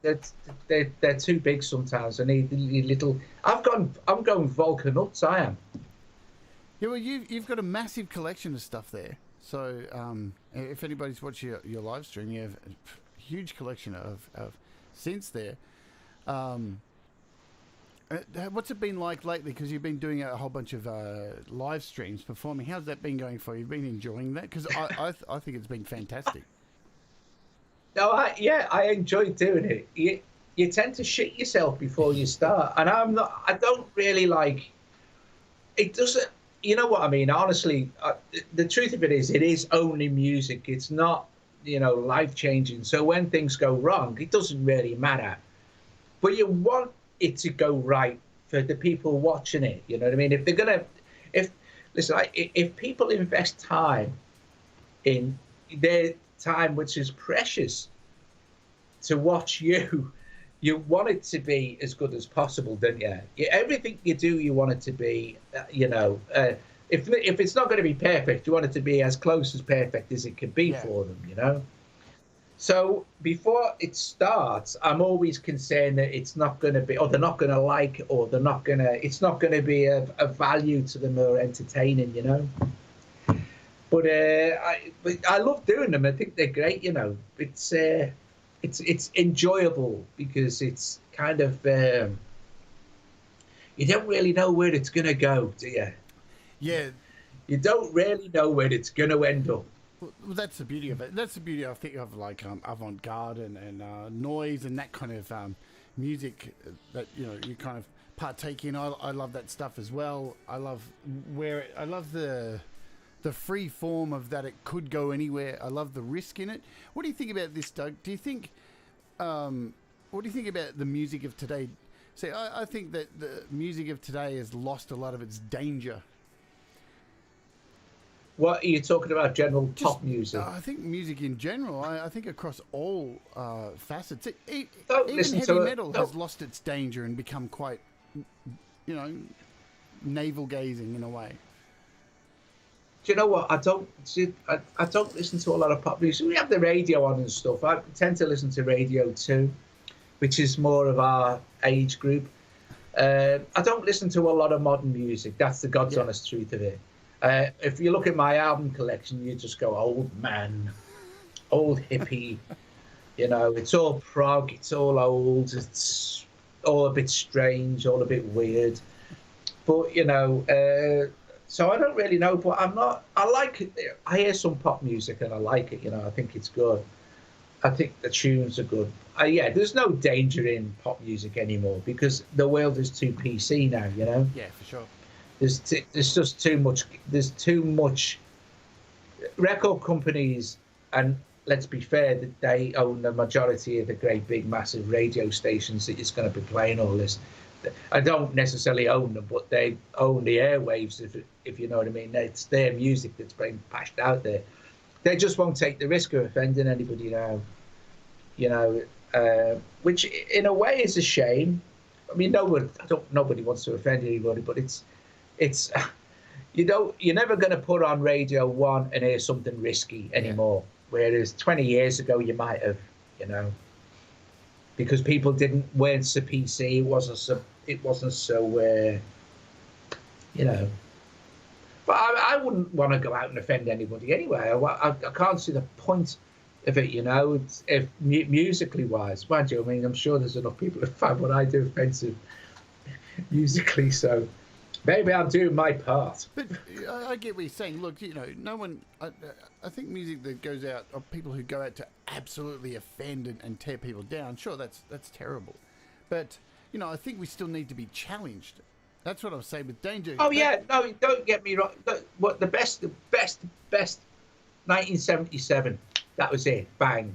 They're too big sometimes. I need little. I'm going Volca nuts. I am. Yeah, well, you've got a massive collection of stuff there. So if anybody's watching your live stream, you have a huge collection of synths there. What's it been like lately? Because you've been doing a whole bunch of live streams performing. How's that been going for you? You've been enjoying that? Because I think it's been fantastic. No, I enjoy doing it. You tend to shit yourself before you start, and I don't really like. It doesn't. You know what I mean? Honestly, the truth of it is only music. It's not, life changing. So when things go wrong, it doesn't really matter. But you want it to go right for the people watching it. You know what I mean? If people invest time in their time, which is precious, to watch you want it to be as good as possible, don't you? Everything you do, you want it to be, if it's not going to be perfect, you want it to be as close as perfect as it can be for them, So before it starts, I'm always concerned that it's not going to be, or they're not going to like it, or it's not going to be of value to them or entertaining, But I love doing them. I think they're great, It's enjoyable because it's kind of you don't really know where it's going to go, do you? Yeah. You don't really know where it's going to end up. Well, that's the beauty of it. That's the beauty, I think, of like avant-garde and noise and that kind of music that you kind of partake in. I love that stuff as well. I love the free form of that. It could go anywhere. I love the risk in it. What do you think about this, Doug? Do you think what do you think about the music of today? See, I think that the music of today has lost a lot of its danger. What are you talking about? General pop music? I think music in general. I think across all facets. Even heavy metal has lost its danger and become quite, navel-gazing in a way. Do you know what? I don't listen to a lot of pop music. We have the radio on and stuff. I tend to listen to radio too, which is more of our age group. I don't listen to a lot of modern music. That's the God's honest truth of it. If you look at my album collection, you just go old man, old hippie. You know, it's all prog, it's all old, it's all a bit strange, all a bit weird. But you know, so I don't really know. But I'm not. I like it. I hear some pop music and I like it. You know, I think it's good. I think the tunes are good. Yeah, there's no danger in pop music anymore because the world is too PC now. You know. Yeah, for sure. There's just too much. There's too much. Record companies, and let's be fair, that they own the majority of the great big massive radio stations that is going to be playing all this. I don't necessarily own them, but they own the airwaves, if you know what I mean. It's their music that's being patched out there. They just won't take the risk of offending anybody now. You know, which in a way is a shame. I mean, nobody wants to offend anybody, but it's you're never going to put on Radio 1 and hear something risky anymore. Yeah. Whereas 20 years ago you might have, you know, because people weren't so PC. It wasn't so you know. But I wouldn't want to go out and offend anybody anyway. I can't see the point of it, you know. If musically wise, mind you, I mean, I'm sure there's enough people who find what I do offensive musically, so maybe I'm doing my part. But I get what you're saying. Look, you know, no one. I think music that goes out, or people who go out to absolutely offend and tear people down. Sure, that's terrible. But you know, I think we still need to be challenged. That's what I was saying with Danger. Oh yeah, no, don't get me wrong. What the best, 1977. That was it. Bang.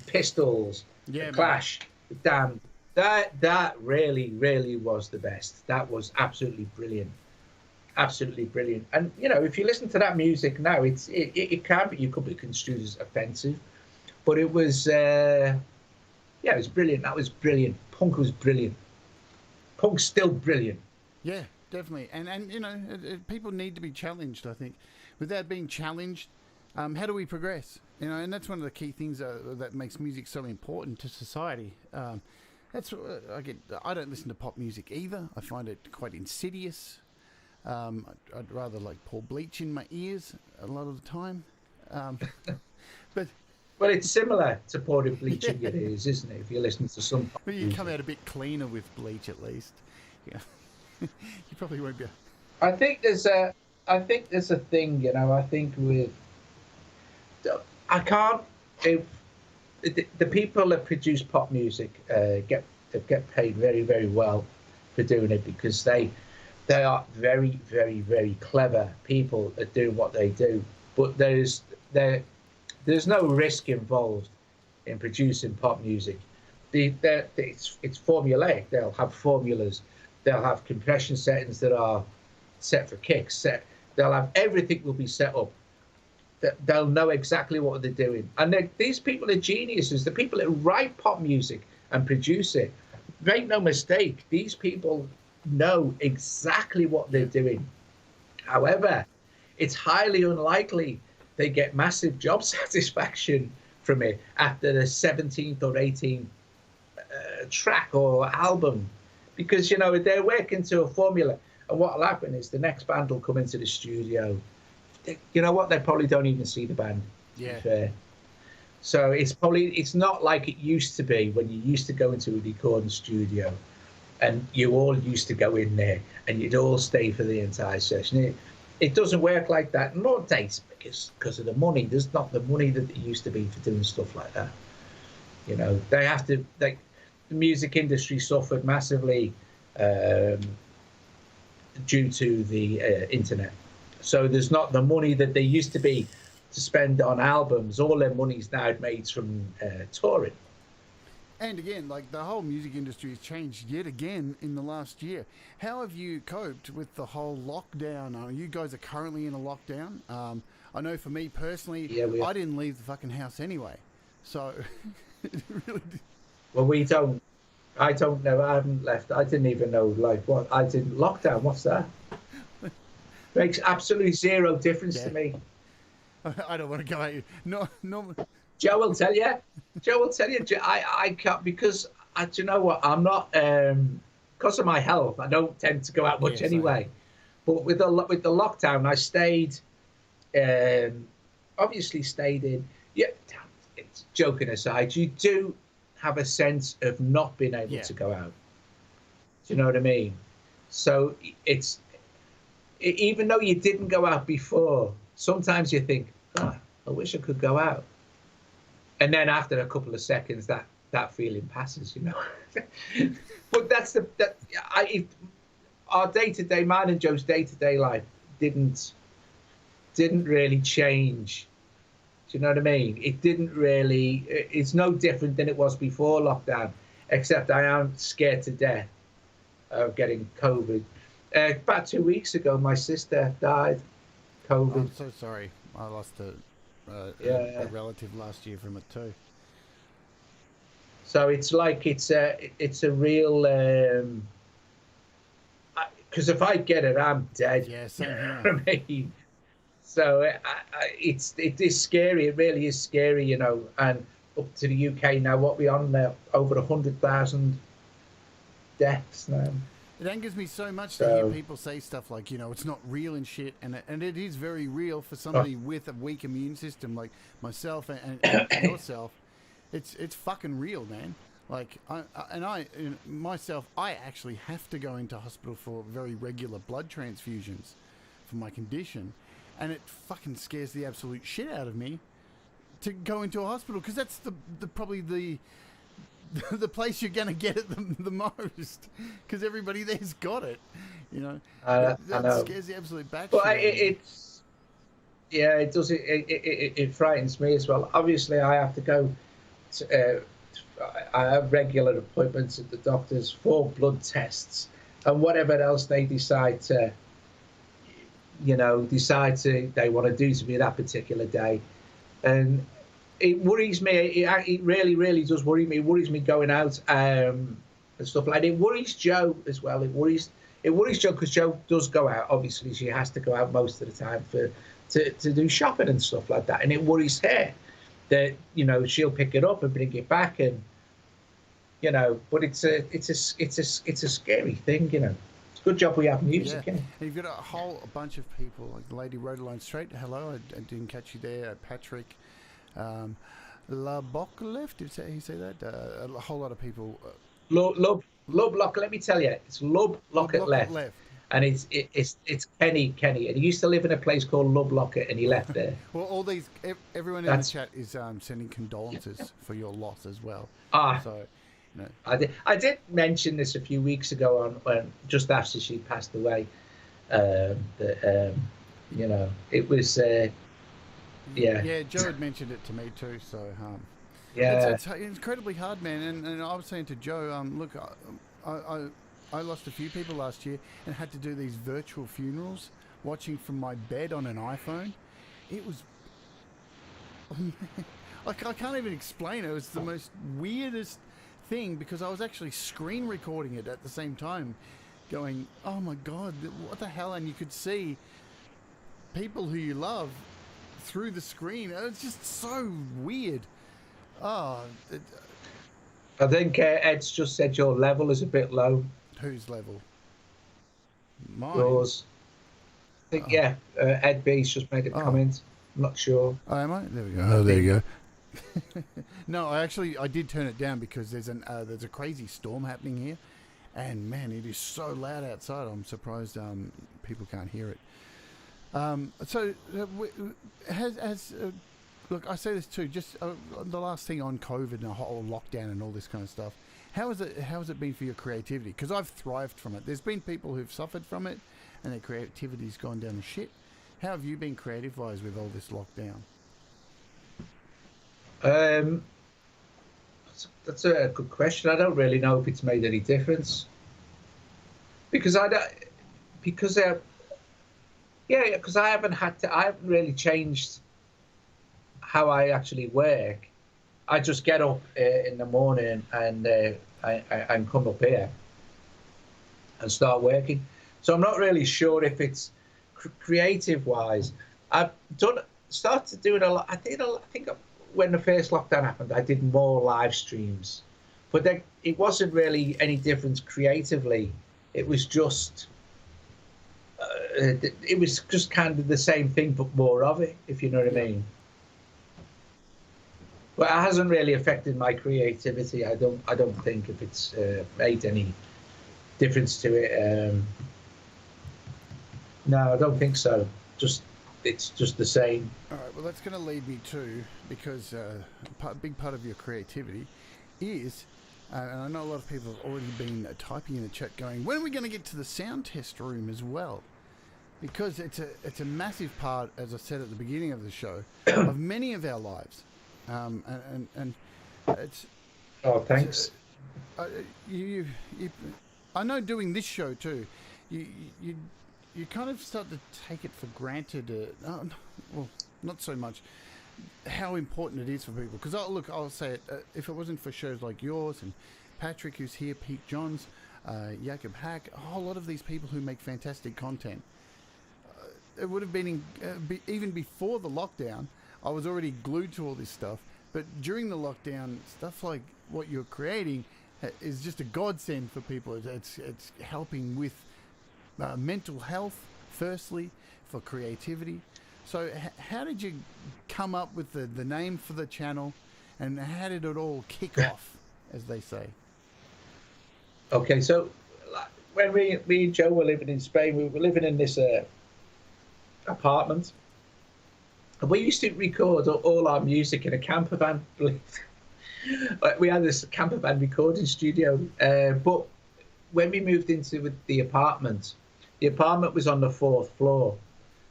Pistols. Yeah. The Clash. The Damned. That really, really was the best. That was absolutely brilliant. Absolutely brilliant. And you know, if you listen to that music now, it can be, you could be construed as offensive, but it was it was brilliant. That was brilliant. Punk was brilliant. Punk's still brilliant. Yeah, definitely. And you know, people need to be challenged, I think. Without being challenged, how do we progress? You know, and that's one of the key things that makes music so important to society. That's I don't listen to pop music either. I find it quite insidious. I'd rather like pour bleach in my ears a lot of the time. But well, it's similar to pouring bleach in your ears, isn't it? If you listen to some pop music. You come out a bit cleaner with bleach, at least. Yeah, you probably won't be. I think there's a thing, you know. I think if the people that produce pop music get paid very, very well for doing it because they are very, very, very clever people at doing what they do. But there's no risk involved in producing pop music. It's formulaic. They'll have formulas. They'll have compression settings that are set for kicks. They'll have everything will be set up. They'll know exactly what they're doing. And these people are geniuses. The people that write pop music and produce it, make no mistake, these people know exactly what they're doing. However, it's highly unlikely they get massive job satisfaction from it after the 17th or 18th track or album. Because, you know, they're working to a formula. And what will happen is the next band will come into the studio. You know what? They probably don't even see the band. Yeah. Fair. So it's not like it used to be when you used to go into a recording studio and you all used to go in there and you'd all stay for the entire session. It doesn't work like that nowadays because of the money. There's not the money that it used to be for doing stuff like that. You know, they have to, like, the music industry suffered massively due to the internet. So there's not the money that there used to be to spend on albums. All their money's now made from touring. And again, like, the whole music industry has changed yet again in the last year. How have you coped with the whole lockdown? You guys are currently in a lockdown. I know for me personally, I didn't leave the fucking house anyway. So, it really did. Well, I don't know. I haven't left. I didn't even know, like, what I didn't. Lockdown, what's that? Makes absolutely zero difference to me. I don't want to go at you. No. Joe will tell you. I can't because do you know what? I'm not because of my health. I don't tend to go out much anyway. But with the lockdown, I stayed, obviously stayed in. Yeah, it's joking aside, you do have a sense of not being able to go out. Do you know what I mean? So even though you didn't go out before, sometimes you think, I wish I could go out. And then after a couple of seconds, that feeling passes, you know. But our day-to-day, mine and Joe's day-to-day life didn't really change. Do you know what I mean? It didn't really. It's no different than it was before lockdown, except I am scared to death of getting COVID. About 2 weeks ago, my sister died. COVID. I'm so sorry. I lost a relative last year from it too. So it's like it's a real. Because if I get it, I'm dead. Yeah, same here. You know what I mean? So it is scary. It really is scary, you know. And up to the UK now, what we on now? Over 100,000 deaths now. It angers me so much to hear people say stuff like, you know, it's not real and shit, and it is very real for somebody with a weak immune system like myself and yourself. It's fucking real, man. Like I actually have to go into hospital for very regular blood transfusions for my condition, and it fucking scares the absolute shit out of me to go into a hospital, because that's probably the place you're going to get it the most, because everybody there's got it, you know. That scares the absolute batshit. But it does. It frightens me as well. Obviously, I have to go. I have regular appointments at the doctors for blood tests and whatever else they decide to they want to do to me that particular day, and it worries me. It really, really does worry me. It worries me going out and stuff like that. It worries Joe as well. It worries Joe, because Joe does go out. Obviously, she has to go out most of the time to do shopping and stuff like that. And it worries her that, you know, she'll pick it up and bring it back, and you know. But it's a scary thing, you know. It's a good job we have music. Yeah. And you've got a whole bunch of people, like the lady Rode Alone Straight. Hello, I didn't catch you there. Patrick. La Boc left. Did he say that? A whole lot of people. Lub Lock. Let me tell you, it's Lub Lockett left, and it's Kenny, and he used to live in a place called Lub Lockett, and he left there. Well, all these, everyone in the chat is sending condolences for your loss as well. So, you know. I did mention this a few weeks ago when just after she passed away. You know, it was. Yeah, Joe had mentioned it to me too. So, it's incredibly hard, man. And I was saying to Joe, look, I lost a few people last year and had to do these virtual funerals, watching from my bed on an iPhone. It was, like, I can't even explain it. It was the most weirdest thing, because I was actually screen recording it at the same time, going, "Oh my God, what the hell?" And you could see people who you love through the screen. It's just so weird. I think Ed's just said your level is a bit low. Whose level? Mine. Yours. I think Ed B's just made a comment. I'm not sure. Oh, am I? There we go. Oh, there you go. No, I did turn it down because there's a crazy storm happening here, and man, it is so loud outside. I'm surprised people can't hear it. Look, I say this too, just the last thing on COVID and the whole lockdown and all this kind of stuff. How has it been for your creativity? Because I've thrived from it. There's been people who've suffered from it and their creativity's gone down the shit. How have you been creative-wise with all this lockdown? That's a good question. I don't really know if it's made any difference. Because I haven't really changed how I actually work. I just get up in the morning and I come up here and start working. So I'm not really sure if it's creative-wise. I've started doing a lot. I think when the first lockdown happened, I did more live streams, but it wasn't really any difference creatively. It was just it was just kind of the same thing, but more of it, if you know what I mean. But it hasn't really affected my creativity. I don't think if it's made any difference to it. No, I don't think so. It's just the same. All right, well, that's going to lead me to, because a big part of your creativity is, and I know a lot of people have already been typing in the chat going, when are we going to get to the sound test room as well? Because it's a massive part, as I said at the beginning of the show, of many of our lives. And it's... Oh, thanks. I know doing this show too, you kind of start to take it for granted. Well, not so much how important it is for people. Because I'll say it. If it wasn't for shows like yours and Patrick, who's here, Pete Johns, Jacob Hack, a whole lot of these people who make fantastic content, it would have been even before the lockdown. I was already glued to all this stuff. But during the lockdown, stuff like what you're creating is just a godsend for people. It's helping with mental health, firstly, for creativity. So how did you come up with the name for the channel, and how did it all kick off, as they say? Okay, so when me and Joe were living in Spain, we were living in this apartment, and we used to record all our music in a camper van. We had this camper van recording studio, but when we moved into the apartment was on the 4th floor.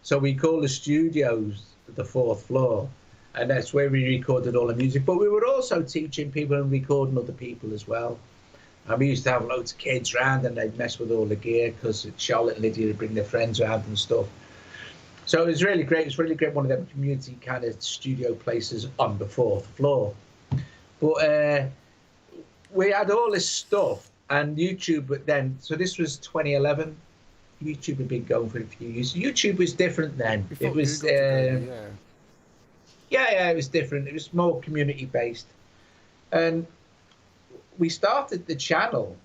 So we call the studios the 4th floor, and that's where we recorded all the music. But we were also teaching people and recording other people as well. And we used to have loads of kids around, and they'd mess with all the gear, because Charlotte and Lydia would bring their friends around and stuff. So it was really great. It was really great, one of them community kind of studio places on the 4th floor. But we had all this stuff, and YouTube then, so this was 2011. YouTube had been going for a few years. YouTube was different then. Before it was, yeah, it was different. It was more community based, and we started the channel.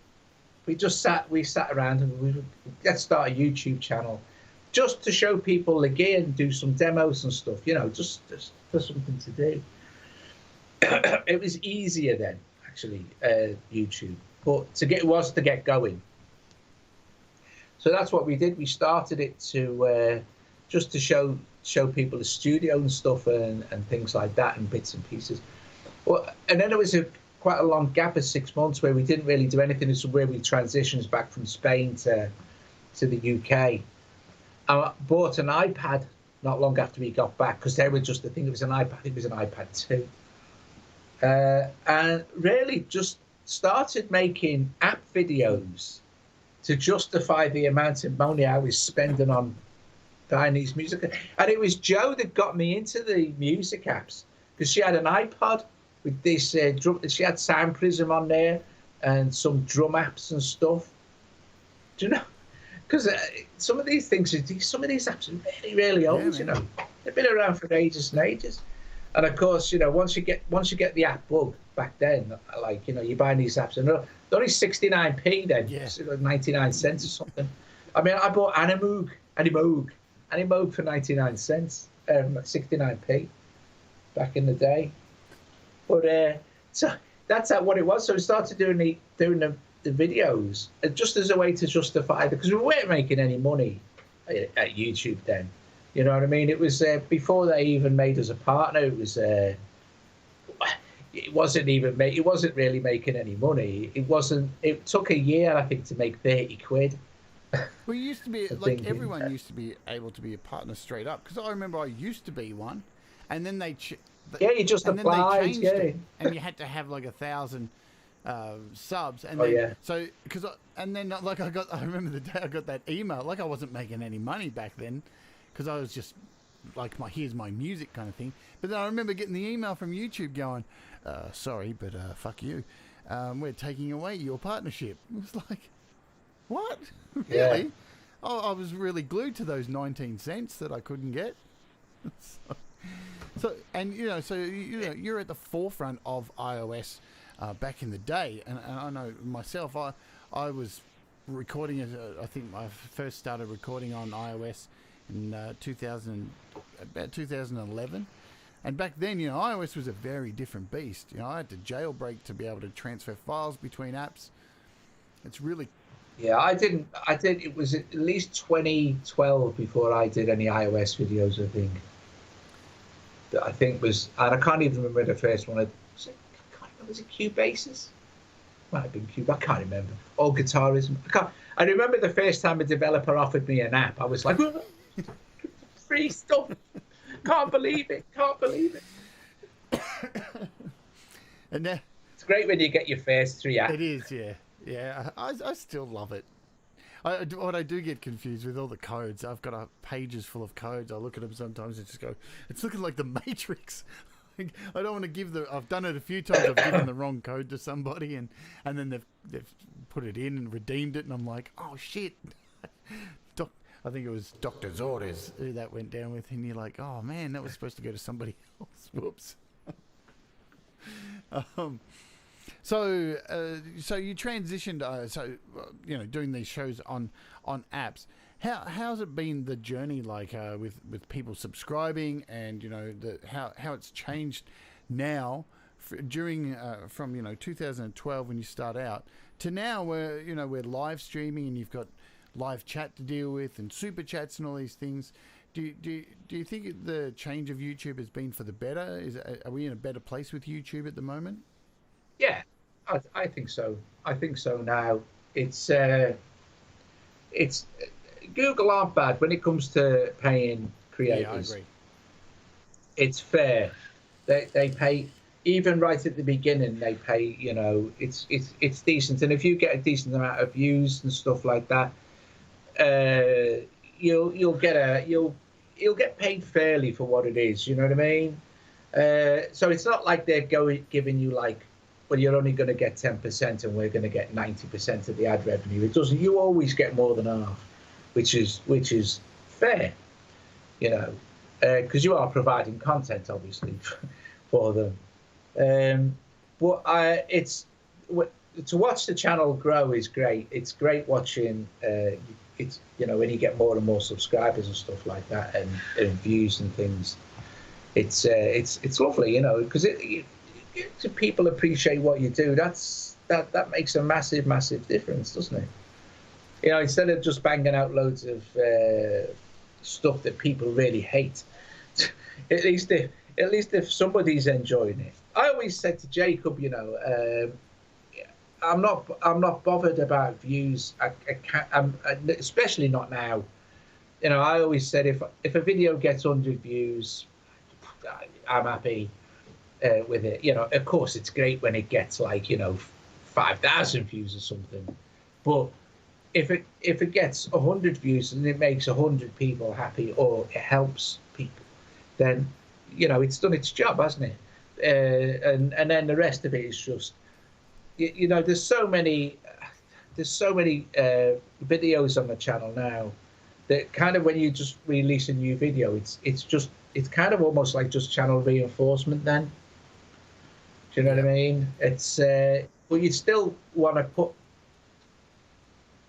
We sat around and let's start a YouTube channel, just to show people the gear and do some demos and stuff. Just for something to do. It was easier then, actually, YouTube, but to get going. So that's what we did. We started it to just to show people the studio and stuff and things like that, and bits and pieces. Well, and then there was quite a long gap of 6 months where we didn't really do anything. This is where we transitioned back from Spain to the UK. I bought an iPad not long after we got back, because they were just the thing. It was an iPad. It was an iPad 2. And really just started making app videos to justify the amount of money I was spending on buying these music. And it was Jo that got me into the music apps, because she had an iPod with this drum. She had Sound Prism on there and some drum apps and stuff. Do you know? Because some of these apps are really, really old. Yeah, they've been around for ages and ages. And of course, once you get the app bug back then, like you're buying these apps, and they're only 69p then, like 99 cents or something. I mean, I bought Animoog for 99 cents, 69p back in the day. But so that's what it was. So we started doing the videos just as a way to justify because we weren't making any money at YouTube then. You know what I mean? It was before they even made us a partner. It was it wasn't really making any money. It took a year, I think, to make 30 quid. Well, you used to be like everyone used to be able to be a partner straight up, because I remember I used to be one, and then you just applied, changed it, and you had to have like 1,000 subs, and then I remember the day I got that email. Like, I wasn't making any money back then, because I was just like, here's my music kind of thing. But then I remember getting the email from YouTube going, sorry, but fuck you, we're taking away your partnership. It was like, what? Really? Yeah. I was really glued to those 19 cents that I couldn't get. So you're at the forefront of iOS back in the day, and I know myself, I was recording. I think I first started recording on iOS in 2011. And back then, iOS was a very different beast. I had to jailbreak to be able to transfer files between apps. It's really... Yeah, I did. It was at least 2012 before I did any iOS videos, I think. That I think was... And I can't even remember the first one. Was it Cubasis? Might have been Cube. I can't remember. Or Guitarism. I remember the first time a developer offered me an app. I was like, free stuff. Can't believe it. And now, it's great when you get your first 3 apps. It is, yeah. Yeah, I still love it. What I do get confused with all the codes. I've got pages full of codes. I look at them sometimes and just go, it's looking like the Matrix. I don't want to give I've done it a few times. I've given the wrong code to somebody and then they've put it in and redeemed it, and I'm like, oh shit. I think it was Dr. Zordes who that went down with, and you're like, oh man, that was supposed to go to somebody else. Whoops. So you transitioned, doing these shows on apps. How's it been, the journey, like with people subscribing, and how it's changed now during from 2012 when you start out to now, where we're live streaming and you've got live chat to deal with and super chats and all these things. Do you think the change of YouTube has been for the better? Are we in a better place with YouTube at the moment? Yeah, I think so. I think so now. It's Google aren't bad when it comes to paying creators. Yeah, I agree. It's fair. They pay, even right at the beginning. They pay. It's decent, and if you get a decent amount of views and stuff like that, you'll get paid fairly for what it is. You know what I mean? So it's not like they're giving you like, well, you're only going to get 10% and we're going to get 90% of the ad revenue. It doesn't. You always get more than half, which is fair, because you are providing content, obviously, for them. But to watch the channel grow is great. It's great watching. It's when you get more and more subscribers and stuff like that, and views and things. It's lovely, because if people appreciate what you do, that makes a massive difference, doesn't it? Instead of just banging out loads of stuff that people really hate, at least if somebody's enjoying it. I always said to Jacob, I'm not bothered about views. I'm especially not now. I always said if a video gets 100 views, I'm happy with it. Of course, it's great when it gets 5,000 views or something, but if it gets 100 views and it makes 100 people happy, or it helps people, then it's done its job, hasn't it? And then the rest of it is just there's so many videos on the channel now that kind of when you just release a new video, it's kind of almost like just channel reinforcement then. Do you know what I mean? It's but you still want to put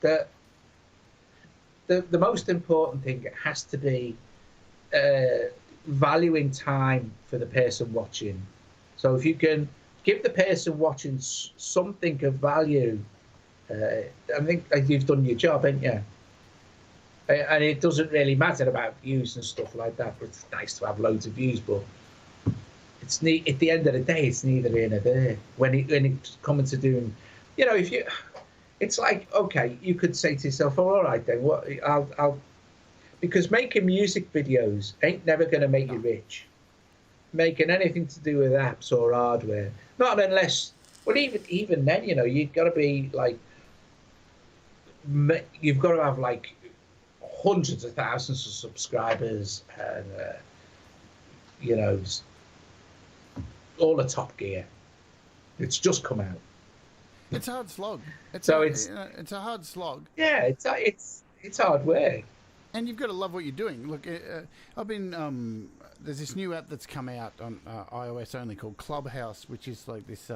the most important thing. It has to be valuing time for the person watching. So if you can give the person watching something of value, I think you've done your job, haven't you? And it doesn't really matter about views and stuff like that. But it's nice to have loads of views, but at the end of the day, it's neither here nor there. When it's coming to doing, it's like, okay, you could say to yourself, oh, all right then, what because making music videos ain't never going to make you rich. Making anything to do with apps or hardware, not unless, well, even then, you've got to be like, you've got to have like hundreds of thousands of subscribers and all the top gear. It's just come out. It's a hard slog. It's a hard slog. Yeah, it's hard work. And you've got to love what you're doing. Look, I've been there's this new app that's come out on iOS only called Clubhouse, which is like this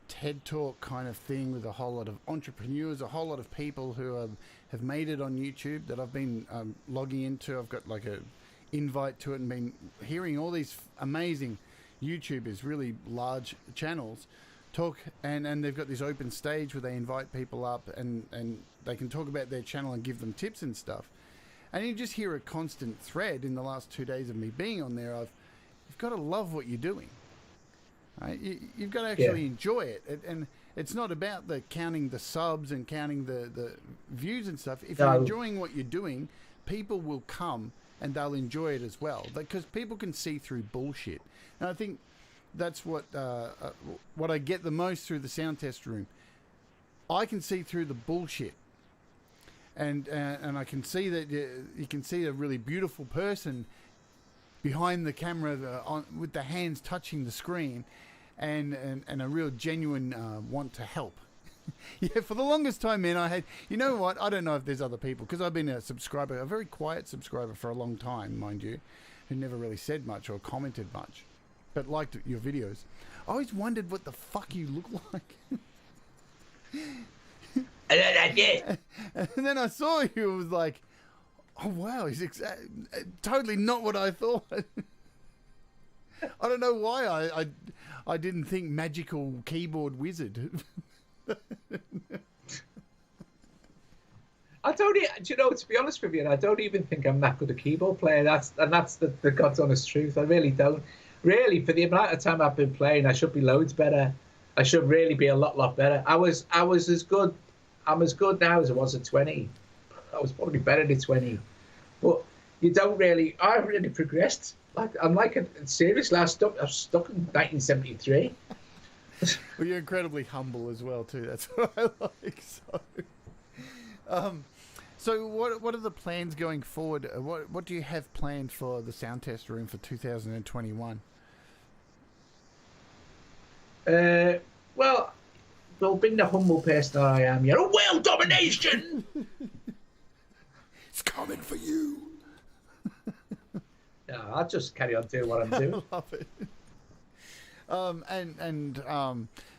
TED Talk kind of thing with a whole lot of entrepreneurs, a whole lot of people who have made it on YouTube that I've been logging into. I've got like a invite to it and been hearing all these amazing YouTubers, really large channels, talk, and they've got this open stage where they invite people up and they can talk about their channel and give them tips and stuff. And you just hear a constant thread in the last 2 days of me being on there. You've got to love what you're doing. Right? You've got to actually enjoy it. And it's not about the counting the subs and counting the views and stuff. If you're enjoying what you're doing, people will come and they'll enjoy it as well. Because people can see through bullshit. And I think that's what I get the most through the sound test room. I can see through the bullshit. And I can see that you can see a really beautiful person behind the camera with the hands touching the screen and a real genuine want to help. Yeah, for the longest time, man, I had... You know what? I don't know if there's other people, because I've been a subscriber, a very quiet subscriber for a long time, mind you, who never really said much or commented much, but liked your videos. I always wondered what the fuck you look like. And then I saw you, it was like, oh wow, he's totally not what I thought. I don't know why I didn't think magical keyboard wizard. I don't, you know, to be honest with you, I don't even think I'm that good a keyboard player. That's the God's honest truth. I really don't. Really, for the amount of time I've been playing, I should be loads better. I should really be a lot better. I'm as good now as I was at 20. I was probably better than 20. But you don't really... I've really progressed. Seriously, I'm stuck in 1973. Well, you're incredibly humble as well, too. That's what I like. So what are the plans going forward? What do you have planned for the sound test room for 2021? Well, being the humble person I am, you're a world domination. It's coming for you. No, I'll just carry on doing what I'm doing. I love it.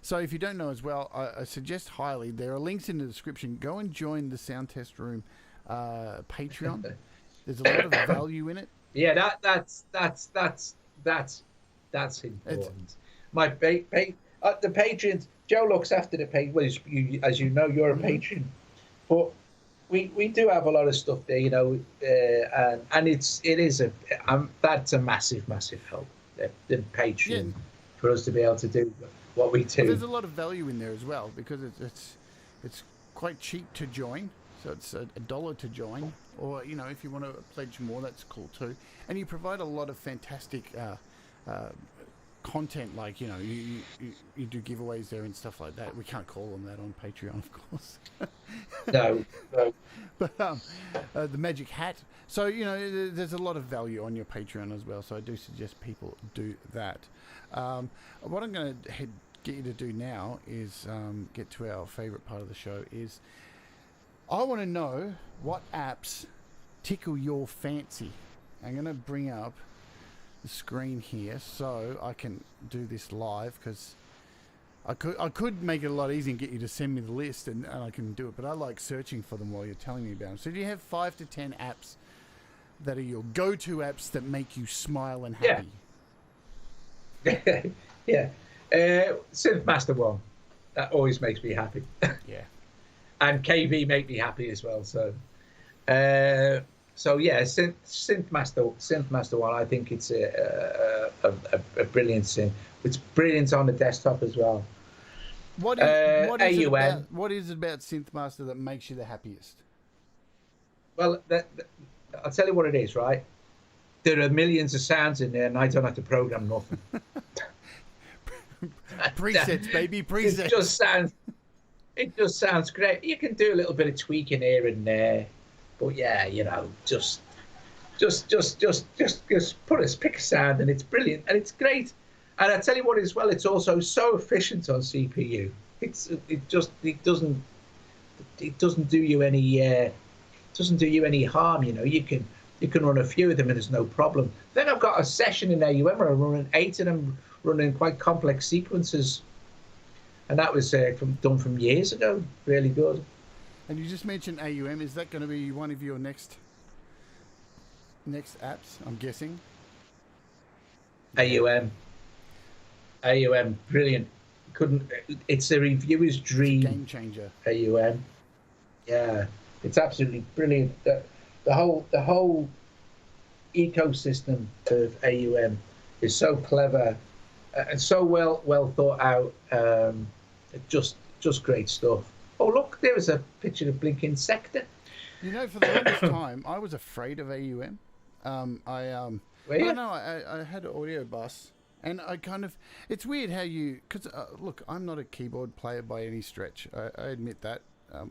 So if you don't know as well, I suggest highly, there are links in the description. Go and join the Sound Test Room Patreon. There's a lot of value in it. Yeah, that's important. The patrons, Joe looks after the page. Well, as you know, you're a patron, but we do have a lot of stuff there, you know, and that's a massive help. The Patreon. Yeah. For us to be able to do what we do. Well, there's a lot of value in there as well, because it's quite cheap to join. So it's $1 to join, or you know, if you want to pledge more, that's cool too. And you provide a lot of fantastic content, like, you know, you do giveaways there and stuff like that. We can't call them that on Patreon, of course. No. But the magic hat. So, you know, there's a lot of value on your Patreon as well. So I do suggest people do that. What I'm going to get you to do now is get to our favorite part of the show. Is I want to know what apps tickle your fancy. I'm going to bring up the screen here so I can do this live, because I could make it a lot easier and get you to send me the list and I can do it, but I like searching for them while you're telling me about them. So do you have 5 to 10 apps that are your go-to apps that make you smile and happy? Yeah. Synth Master 1. That always makes me happy. Yeah. And KV make me happy as well. So yeah, Synth Master 1. I think it's a brilliant synth. It's brilliant on the desktop as well. What is it about Synth Master that makes you the happiest? Well, I'll tell you what it is, right? There are millions of sounds in there, and I don't have to program nothing. Presets, baby, presets. It just sounds great. You can do a little bit of tweaking here and there, but yeah, you know, just pick a sound, and it's brilliant and it's great. And I tell you what as well, it's also so efficient on CPU. It doesn't do you any harm. You know, you can run a few of them and there's no problem. Then I've got a session in AUM where I'm running 8 of them, running quite complex sequences. and that was done from years ago. Really good. And you just mentioned AUM. Is that going to be one of your next apps? I'm guessing. AUM, brilliant. Couldn't. It's a reviewer's dream. It's a game changer. AUM, yeah, it's absolutely brilliant. The whole ecosystem of AUM is so clever and so well thought out. Just great stuff. Oh, look, there was a picture of Blinking Sector. You know, for the longest time, I was afraid of AUM. Were you? I had an audio bus, and I kind of. It's weird how you. Because look, I'm not a keyboard player by any stretch. I admit that.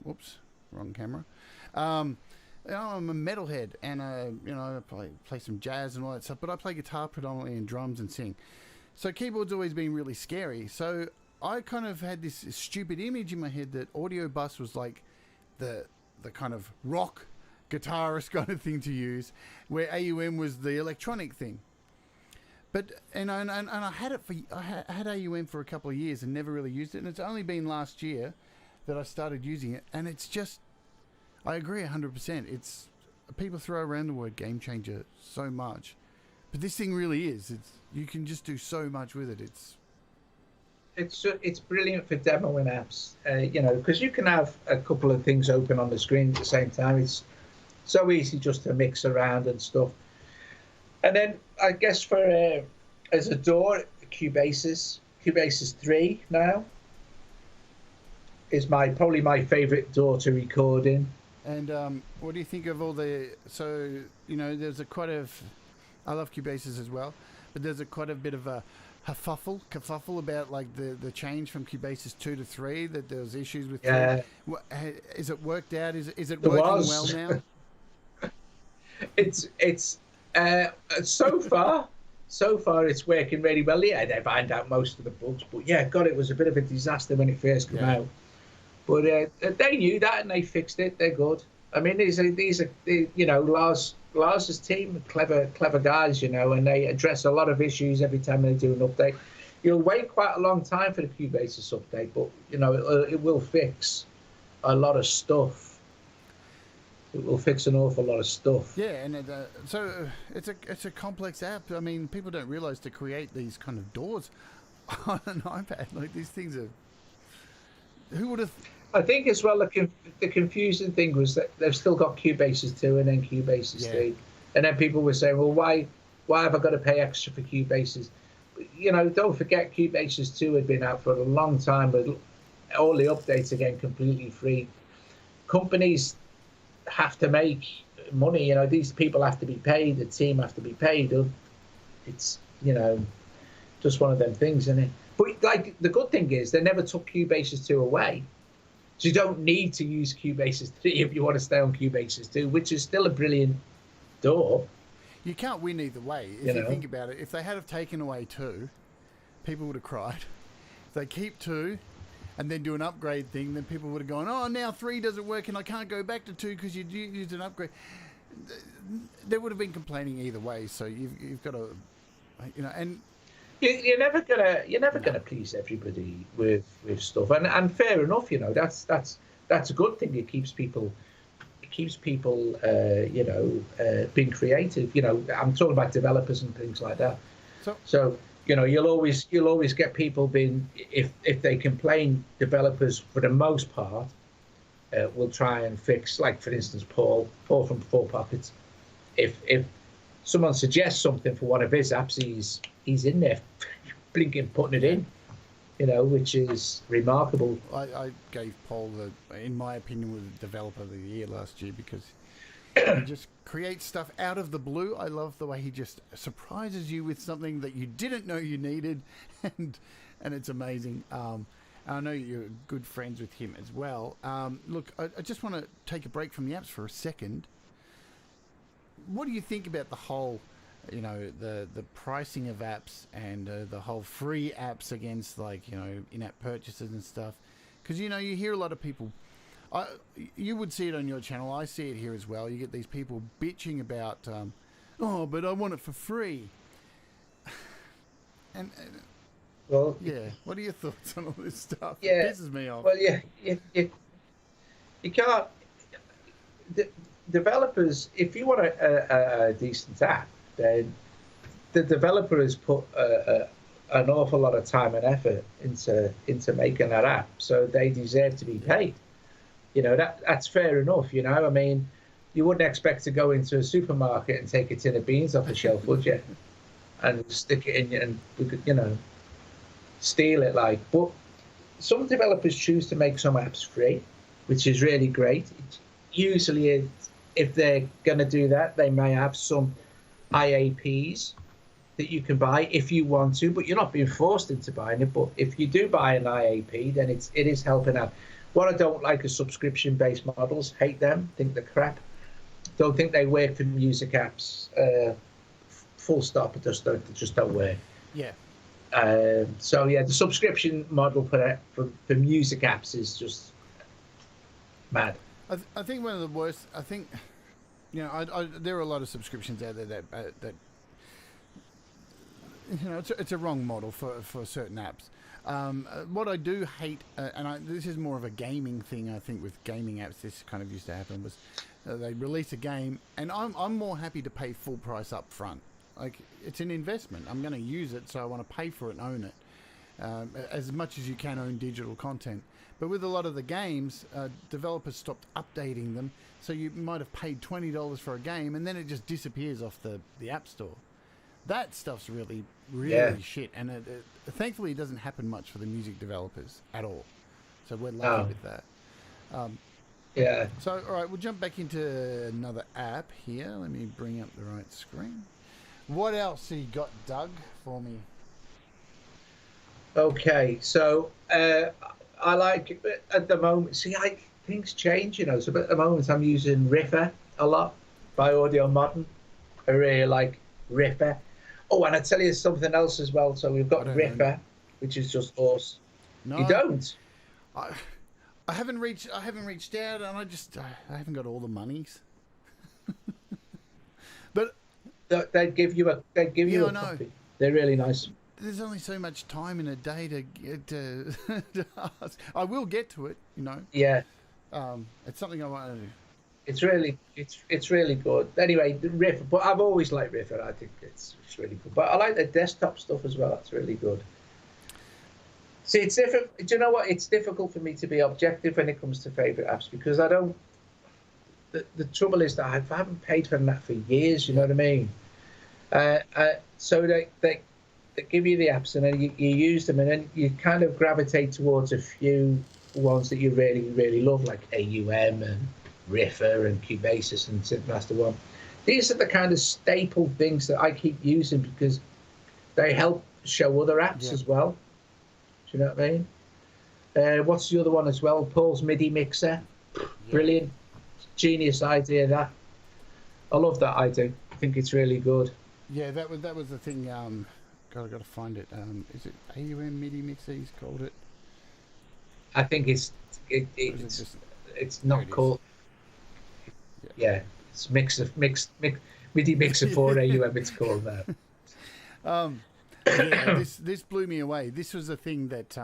Whoops, wrong camera. You know, I'm a metalhead, and you know, I play some jazz and all that stuff. But I play guitar predominantly and drums and sing. So keyboard's always been really scary. So I kind of had this stupid image in my head that audio bus was like the kind of rock guitarist kind of thing to use, where AUM was the electronic thing. But and I had AUM for a couple of years and never really used it, and it's only been last year that I started using it, and it's just, I agree 100%. It's, people throw around the word game changer so much, but this thing really is. You can just do so much with it. It's brilliant for demoing apps, you know, because you can have a couple of things open on the screen at the same time. It's so easy just to mix around and stuff. And then I guess for as a DAW, Cubase 3 now is probably my favorite DAW to record in. And what do you think of all the? So you know, there's I love Cubases as well, but there's quite a bit of a kerfuffle about like the change from Cubases 2 to 3, that there was issues with. Yeah. 3. Is it worked out? Is it There working was. well now? It's so far it's working really well. Yeah, they find out most of the bugs, but yeah, God, it was a bit of a disaster when it first came out. But they knew that and they fixed it. They're good. I mean, these are you know, Lars's team, clever guys, you know, and they address a lot of issues every time they do an update. You'll wait quite a long time for the Cubasis update, but you know, it will fix a lot of stuff. It will fix an awful lot of stuff. Yeah, and so it's a complex app. I mean, people don't realize to create these kind of doors on an iPad, like these things are. Who would have? I think as well the confusing thing was that they've still got Cubases 2 and then Cubases 3, and then people were saying, well, why have I got to pay extra for Cubases? You know, don't forget Cubases 2 had been out for a long time, but all the updates again completely free. Companies have to make money, you know, these people have to be paid, the team have to be paid. It's, you know, just one of them things, isn't it? But like the good thing is they never took Cubases 2 away. So you don't need to use Cubases 3 if you want to stay on Cubases 2, which is still a brilliant DAW. You can't win either way. If you think about it, if they had have taken away 2, people would have cried. If they keep 2 and then do an upgrade thing, then people would have gone, oh, now 3 doesn't work and I can't go back to 2 because you used an upgrade. They would have been complaining either way. So you've got to, you know, and you're never gonna please everybody with stuff, and fair enough, you know, that's a good thing. It keeps people you know, being creative. You know, I'm talking about developers and things like that. So you know, you'll always get people being, if they complain, developers for the most part will try and fix. Like for instance, Paul from Four Pockets. If someone suggests something for one of his apps, he's in there, blinking, putting it in, you know, which is remarkable. I gave Paul in my opinion, was the developer of the year last year because he just creates stuff out of the blue. I love the way he just surprises you with something that you didn't know you needed, and it's amazing. I know you're good friends with him as well. Look, I just want to take a break from the apps for a second. What do you think about the whole, you know, the pricing of apps and the whole free apps against, like, you know, in-app purchases and stuff? Because, you know, you hear a lot of people, you would see it on your channel, I see it here as well. You get these people bitching about, oh, but I want it for free. And Well, Yeah. What are your thoughts on all this stuff? It yeah. pisses me off. Well, yeah. You can't. The, developers, if you want a decent app, then the developer has put an awful lot of time and effort into making that app, so they deserve to be paid. You know, that's fair enough. You know, I mean, you wouldn't expect to go into a supermarket and take a tin of beans off the shelf, would you? And stick it in and you know, steal it like. But some developers choose to make some apps free, which is really great. Usually, if they're going to do that, they may have some IAPs that you can buy if you want to, but you're not being forced into buying it. But if you do buy an IAP, then it is helping out. What I don't like is subscription-based models. Hate them. Think they're crap. Don't think they work for music apps. Full stop. It just don't work. Yeah. So yeah, the subscription model for music apps is just mad. I think one of the worst. I think, you know, there are a lot of subscriptions out there that you know, it's a wrong model for certain apps. What I do hate, this is more of a gaming thing. I think with gaming apps, this kind of used to happen was they release a game, and I'm more happy to pay full price up front. Like, it's an investment. I'm going to use it, so I want to pay for it and own it. As much as you can own digital content. But with a lot of the games, developers stopped updating them, so you might have paid $20 for a game, and then it just disappears off the App Store. That stuff's really shit, and thankfully it doesn't happen much for the music developers at all. So we're lucky with that. Yeah. So, all right, we'll jump back into another app here. Let me bring up the right screen. What else have you got, Doug, for me? Okay, so I like at the moment. See, things change, you know. So at the moment, I'm using Riffer a lot by Audio Modern. I really like Riffer. Oh, and I tell you something else as well. So we've got Riffer, which is just us. No, you don't. I haven't reached out, and I haven't got all the monies. But they'd give you a copy. They're really nice. There's only so much time in a day to get to ask. I will get to it, you know. Yeah. It's something I want to do. It's really good. Anyway, the Riffer, but I've always liked Riffer. I think it's really good. But I like the desktop stuff as well. That's really good. See, it's different. Do you know what? It's difficult for me to be objective when it comes to favorite apps because I don't. The trouble is that I haven't paid for that for years. You know what I mean? So they give you the apps and then you use them and then you kind of gravitate towards a few ones that you really, really love, like AUM and Riffer and Cubasis and Synthmaster One. These are the kind of staple things that I keep using because they help show other apps as well. Do you know what I mean? What's the other one as well? Paul's MIDI mixer. Yeah. Brilliant. Genius idea, that. I love that idea. I think it's really good. Yeah, that was the thing. God, I got to find it. Is it AUM MIDI mixer? He's called it. I think it's not called. Yeah, it's mix MIDI mixer for AUM. It's called that. Yeah, this blew me away. This was a thing that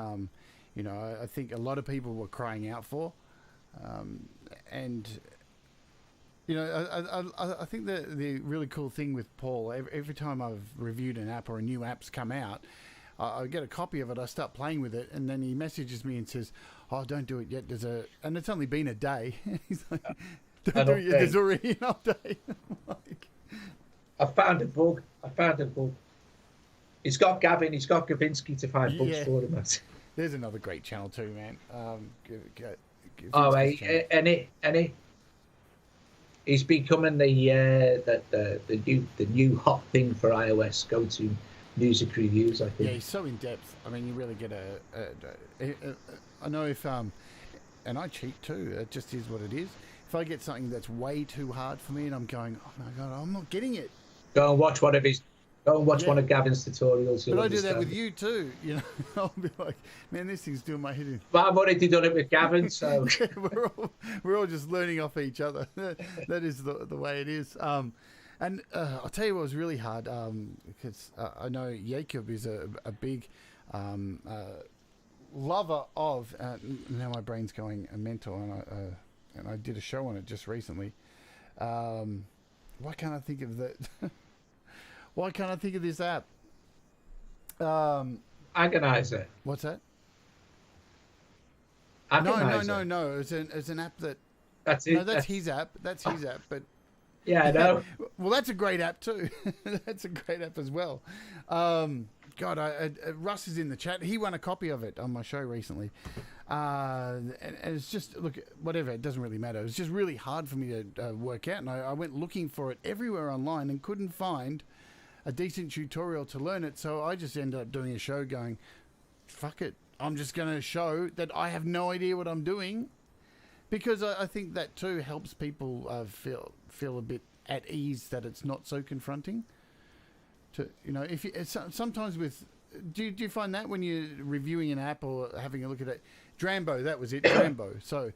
you know, I think a lot of people were crying out for, and you know, I think the really cool thing with Paul, every time I've reviewed an app or a new app's come out, I get a copy of it, I start playing with it, and then he messages me and says, "Oh, don't do it yet. And it's only been a day." He's like, "Don't do it yet. There's already an update." Like, I found a bug. He's got Gavin. He's got Gavinsky to find bugs for him. There's another great channel too, man. He's becoming the new hot thing for iOS. Go to music reviews, I think. Yeah, he's so in depth. I mean, you really get I know if and I cheat too. It just is what it is. If I get something that's way too hard for me, and I'm going, oh my god, I'm not getting it. Go and watch one of one of Gavin's tutorials. But I do that with you too. You know, I'll be like, man, this thing's doing my head in. But I've already done it with Gavin, so yeah, we're all just learning off each other. That is the way it is. And I'll tell you what was really hard because I know Jacob is a big lover of. Now my brain's going mental, and I did a show on it just recently. Why can't I think of that? Why can't I think of this app? Agonizer. What's that? Agonizer. No. It's an app that. That's it. No, that's his app. That's his app. But yeah, I know. Well, that's a great app too. That's a great app as well. God, Russ is in the chat. He won a copy of it on my show recently. And it's just, look, whatever, it doesn't really matter. It was just really hard for me to work out. And I went looking for it everywhere online and couldn't find a decent tutorial to learn it. So I just ended up doing a show going, fuck it. I'm just going to show that I have no idea what I'm doing. Because I think that too helps people feel a bit at ease that it's not so confronting. To, you know, if you, sometimes with, do you find that when you're reviewing an app or having a look at it? Drambo, that was it, Drambo. So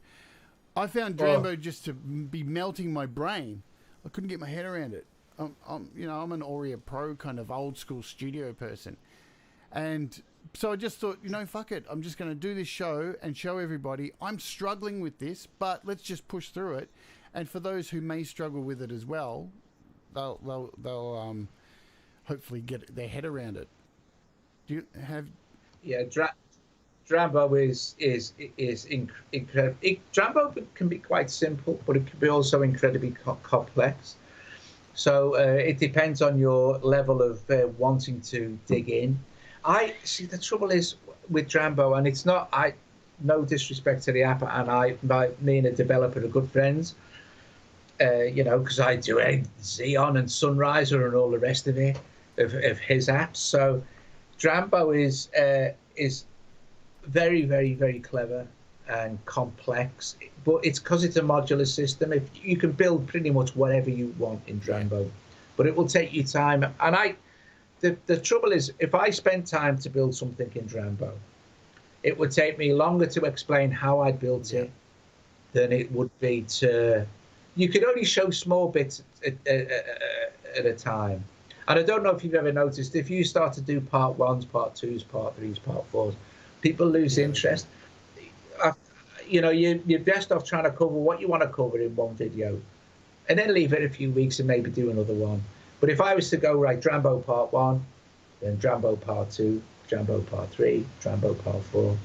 I found Drambo just to be melting my brain. I couldn't get my head around it. I'm an Auria Pro kind of old school studio person. And so I just thought, fuck it. I'm just going to do this show and show everybody I'm struggling with this, but let's just push through it. And for those who may struggle with it as well, they'll hopefully get their head around it. Do you have? Yeah, Drambo is incredible. Drambo can be quite simple, but it can be also incredibly complex. So it depends on your level of wanting to dig in. I see the trouble is with Drambo, and it's not. No disrespect to the app, and me and a developer are good friends. Because I do Xeon and Sunriser and all the rest of it of his apps. So Drambo is very, very, very clever and complex, but it's because it's a modular system. If you can build pretty much whatever you want in Drambo, but it will take you time. And the trouble is, if I spent time to build something in Drambo, it would take me longer to explain how I built it than it would be to. You could only show small bits at a time. And I don't know if you've ever noticed, if you start to do part ones, part twos, part threes, part fours, people lose interest. You're best off trying to cover what you want to cover in one video and then leave it a few weeks and maybe do another one. But if I was to go, right, Drambo part one, then Drambo part two, Drambo part three, Drambo part four,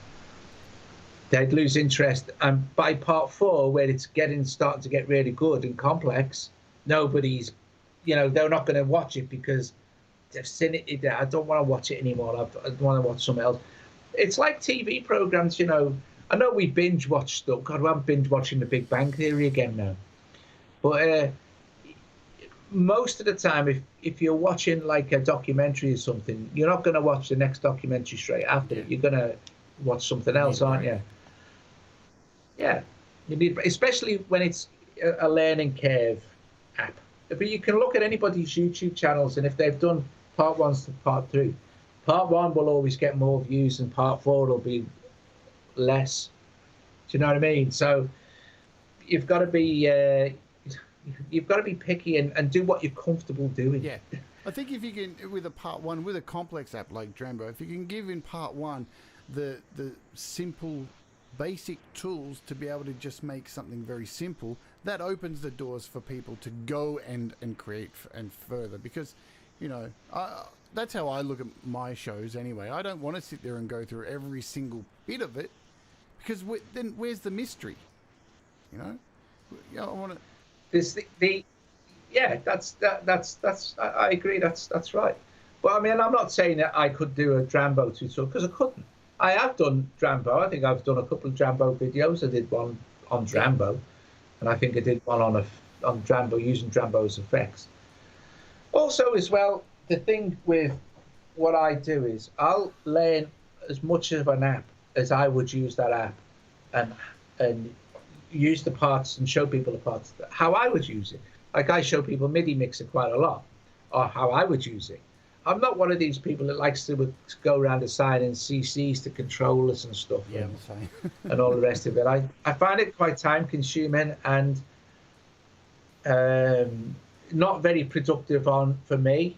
they'd lose interest. And by part four, where it's starting to get really good and complex, nobody's, they're not going to watch it because they've seen it. I don't want to watch it anymore. I want to watch something else. It's like TV programs, I know we binge watch stuff. God, I'm binge watching The Big Bang Theory again now. But most of the time, if you're watching like a documentary or something, you're not going to watch the next documentary straight after it. You're going to watch something else, aren't you? Yeah, you need, especially when it's a learning curve app. But you can look at anybody's YouTube channels, and if they've done part one to part three, part one will always get more views, and part four will be less. Do you know what I mean? So you've got to be picky and do what you're comfortable doing. Yeah, I think if you can, with a part one, with a complex app like Drambo, if you can give in part one the simple basic tools to be able to just make something very simple, that opens the doors for people to go and create and further, because that's how I look at my shows anyway. I don't want to sit there and go through every single bit of it, because then where's the mystery? I want to. I agree. That's right. But I mean, I'm not saying that I could do a Drambo tutorial, because I couldn't. I have done Drambo. I think I've done a couple of Drambo videos. I did one on Drambo, and I think I did one on Drambo using Drambo's effects. Also, as well, the thing with what I do is I'll learn as much of an app as I would use that app, and use the parts and show people the parts how I would use it. Like I show people MIDI mixer quite a lot, or how I would use it. I'm not one of these people that likes to go around assigning CCs to controllers and stuff, and all the rest of it. I find it quite time consuming and not very productive for me.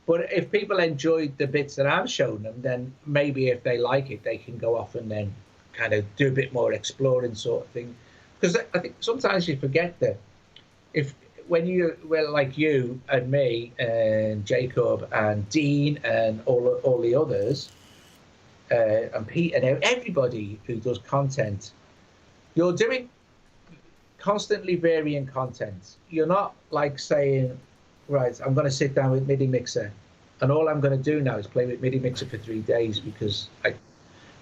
But if people enjoyed the bits that I'm showing them, then maybe if they like it, they can go off and then kind of do a bit more exploring sort of thing. Because I think sometimes you forget that when like you and me and Jacob and Dean and all the others and Pete and everybody who does content, you're doing constantly varying content. You're not like saying, right, I'm going to sit down with MIDI Mixer, and all I'm going to do now is play with MIDI Mixer for 3 days because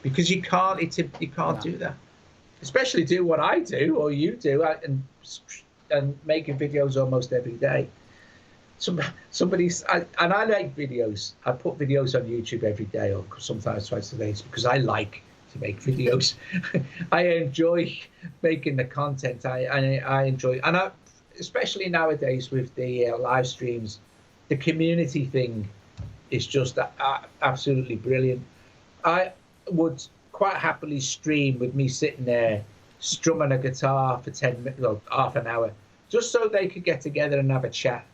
you can't do that. Especially do what I do or you do, and making videos almost every day. And I like videos. I put videos on YouTube every day or sometimes twice a day because I like to make videos. I enjoy making the content. I enjoy, and especially nowadays with the live streams, the community thing is just absolutely brilliant. I would quite happily stream with me sitting there strumming a guitar for 10 minutes, or half an hour, just so they could get together and have a chat.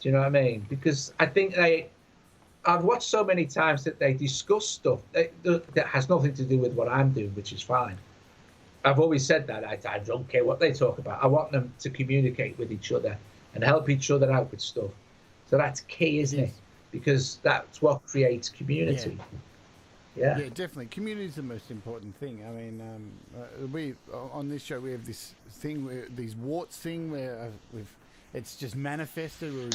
Do you know what I mean? Because I think I've watched so many times that they discuss stuff that has nothing to do with what I'm doing, which is fine. I've always said that. I don't care what they talk about. I want them to communicate with each other and help each other out with stuff. So that's key, isn't it? Because that's what creates community. Yeah, definitely. Community is the most important thing. I mean, we on this show we have this thing, these warts thing, where it's just manifested. We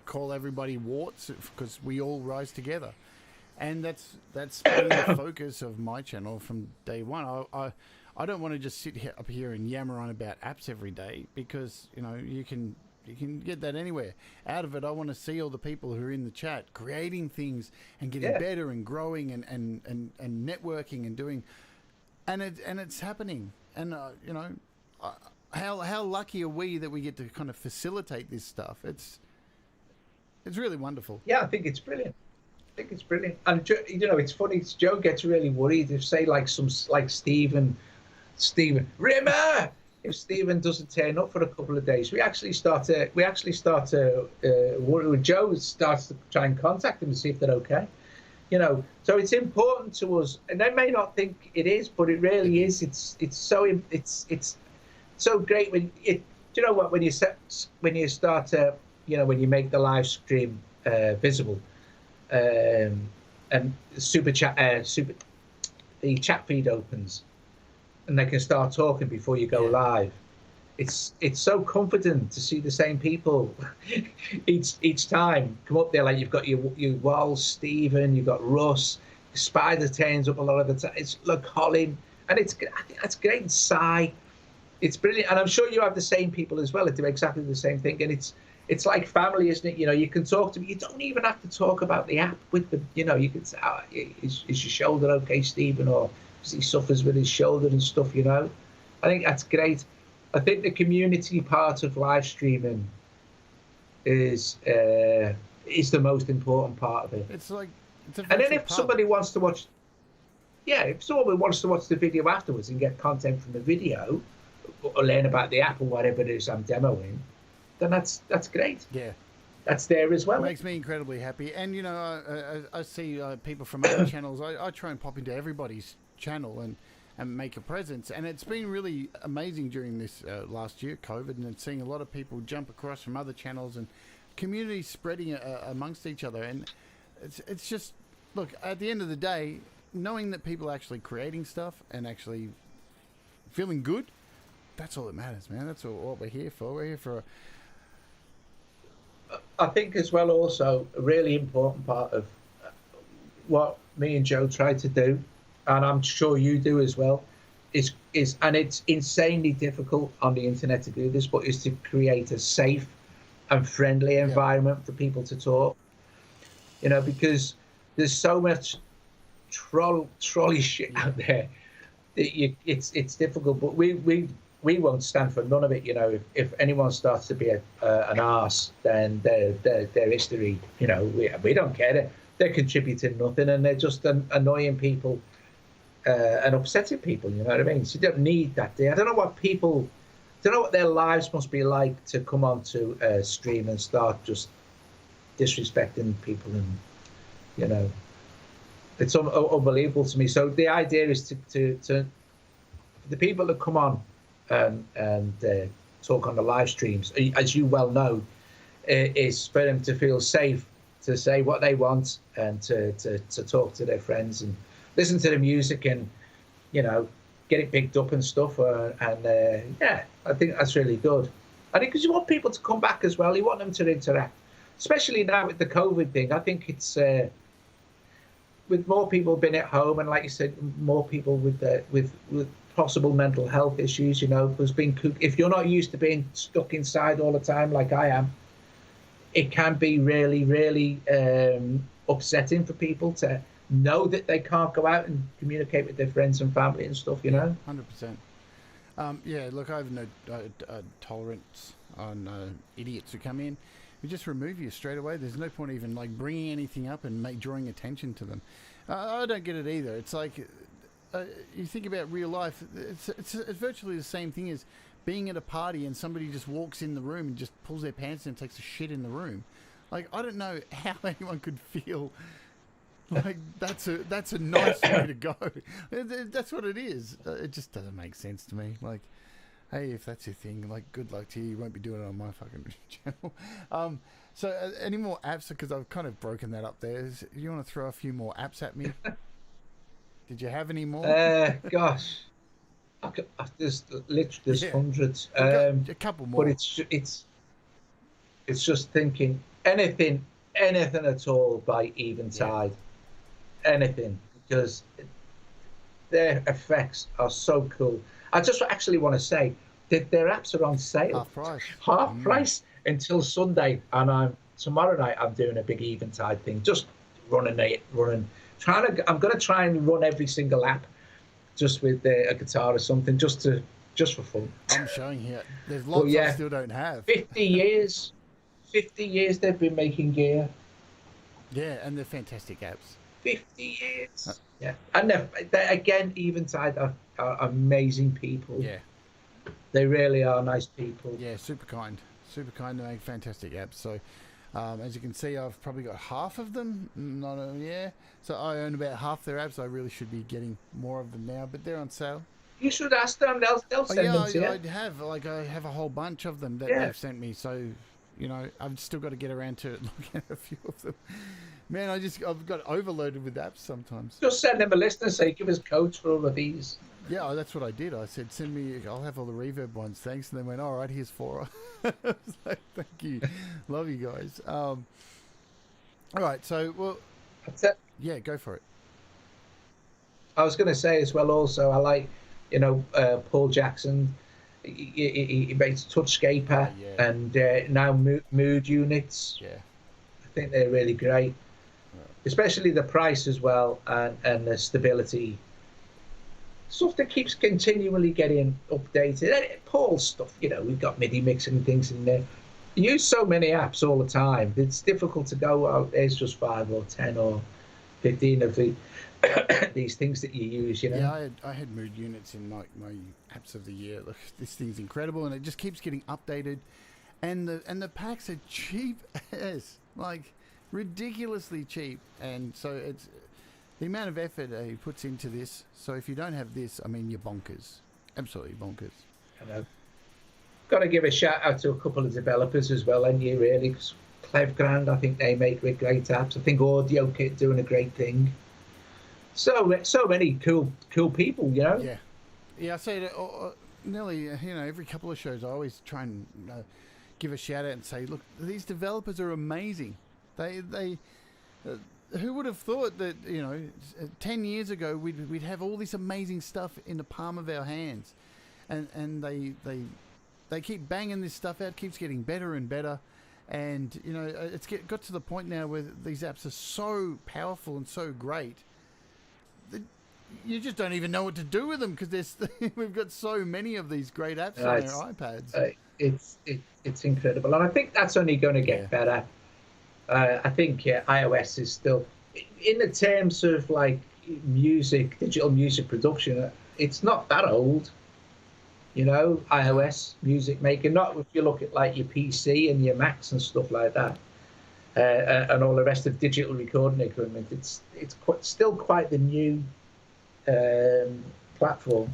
call everybody warts because we all rise together, and that's been the focus of my channel from day one. I don't want to just sit up here and yammer on about apps every day, because you can get that anywhere. Out of it, I want to see all the people who are in the chat creating things and getting better and growing and networking and doing, and it's happening. And how lucky are we that we get to kind of facilitate this stuff? It's really wonderful. Yeah, I think it's brilliant. And it's funny. Joe gets really worried if, say, like Stephen Rimmer. If Stephen doesn't turn up for a couple of days, Joe starts to try and contact them and see if they're okay. So it's important to us, and they may not think it is, but it really is. It's so great when when you start to when you make the live stream visible, and the chat feed opens, and they can start talking before you go live. It's so comforting to see the same people each time come up there. Like you've got your Walls, Stephen, you've got Russ, Spider turns up a lot of the time. It's like Colin, and I think that's great. And Si, it's brilliant. And I'm sure you have the same people as well that do exactly the same thing. And it's like family, isn't it? You can talk to me. You don't even have to talk about the app with them. You can say, is your shoulder okay, Stephen? Or because he suffers with his shoulder and stuff, I think that's great. I think the community part of live streaming is the most important part of it. It's like, and then if somebody wants to watch, if someone wants to watch the video afterwards and get content from the video or learn about the app or whatever it is I'm demoing, then that's great. Yeah. That's there as well. It makes me incredibly happy. And, I see people from other channels. I try and pop into everybody's channel and make a presence. And it's been really amazing during this last year, COVID, and seeing a lot of people jump across from other channels and communities spreading amongst each other. And it's just, look, at the end of the day, knowing that people are actually creating stuff and actually feeling good, that's all that matters, man. That's what we're here for. We're here for... I think as well also a really important part of what me and Joe try to do, and I'm sure you do as well, is and it's insanely difficult on the internet to do this, but is to create a safe and friendly environment for people to talk. Because there's so much trolley shit out there that it's difficult. But we won't stand for none of it. If anyone starts to be an arse, then they're history. We don't care. They're contributing nothing, and they're just annoying people and upsetting people. You know what I mean? So you don't need that. I don't know what their lives must be like to come onto a stream and start just disrespecting people, and you know, it's unbelievable to me. So the idea is to the people that come on and talk on the live streams, as you well know, is for them to feel safe to say what they want and to talk to their friends and listen to the music and, you know, get it picked up and stuff. Yeah, I think that's really good. I think because you want people to come back as well. You want them to interact, especially now with the COVID thing. I think it's with more people being at home and, like you said, more people with possible mental health issues. You know, if you're not used to being stuck inside all the time like I am, it can be really, really upsetting for people to know that they can't go out and communicate with their friends and family and stuff, you know? 100%. Yeah, look, I have no tolerance on idiots who come in. We just remove you straight away. There's no point even like bringing anything up and drawing attention to them. I don't get it either. It's like you think about real life. It's virtually the same thing as being at a party and somebody just walks in the room and just pulls their pants and takes a shit in the room. Like, I don't know how anyone could feel like that's a nice way to go. That's what it is. It just doesn't make sense to me. Like, hey, if that's your thing, like, good luck to you. You won't be doing it on my fucking channel. So any more apps? Because I've kind of broken that up there. You want to throw a few more apps at me? Did you have any more? Gosh. There's hundreds. A couple more. But it's just thinking anything at all by Eventide. Yeah. Anything, because their effects are so cool. I just actually want to say that their apps are on sale. Half price until Sunday, and tomorrow night I'm doing a big Eventide thing. Just running. I'm going to try and run every single app, just with a guitar or something, just for fun. I'm showing here. There's lots I still don't have. 50 years they've been making gear. Yeah, and they're fantastic apps. 50 years. Yeah, and they're again, Eventide are amazing people. Yeah, they really are nice people. Yeah, super kind. They make fantastic apps. So, as you can see, I've probably got half of them. So I own about half their apps. I really should be getting more of them now, but they're on sale. You should ask them. They'll send them to you. I have a whole bunch of them that they've sent me. So, you know, I've still got to get around to looking at a few of them. Man, I've got overloaded with apps sometimes. Just send them a list and say, give us codes for all of these. Yeah, that's what I did. I said, send me, I'll have all the reverb ones, thanks. And they went, all right, here's 4. I was like, thank you. Love you guys. All right, so, well, that's it. Yeah, go for it. I was going to say as well also, I like, you know, Paul Jackson. He makes Touchscaper and now Mood Units. Yeah. I think they're really great. Especially the price as well, and the stability. Stuff that keeps continually getting updated. And Paul's stuff, you know, we've got MIDI mixing and things in there. You use so many apps all the time. It's difficult to go, oh, there's just 5 or 10 or 15 of these things that you use, you know. Yeah, I had Mood Units in my apps of the year. Look, this thing's incredible, and it just keeps getting updated. And the packs are cheap as, like, ridiculously cheap, and so it's the amount of effort he puts into this. So if you don't have this, I mean, you're bonkers, absolutely bonkers. I know. Got to give a shout out to a couple of developers as well, and you really, because Clevgrand, I think they make great apps. I think Audio Kit doing a great thing. So many cool people, you know. Yeah. I say that nearly, you know, every couple of shows I always try and give a shout out and say, look, these developers are amazing. They who would have thought that, you know, 10 years ago we'd have all this amazing stuff in the palm of our hands, and they keep banging this stuff out, keeps getting better and better, and you know it's got to the point now where these apps are so powerful and so great that you just don't even know what to do with them, because we've got so many of these great apps on our iPads. It's incredible, and I think that's only going to get better. I think iOS is still, in the terms of like digital music production, it's not that old. You know, iOS music making. Not if you look at like your PC and your Macs and stuff like that. and all the rest of digital recording equipment. It's still quite the new platform.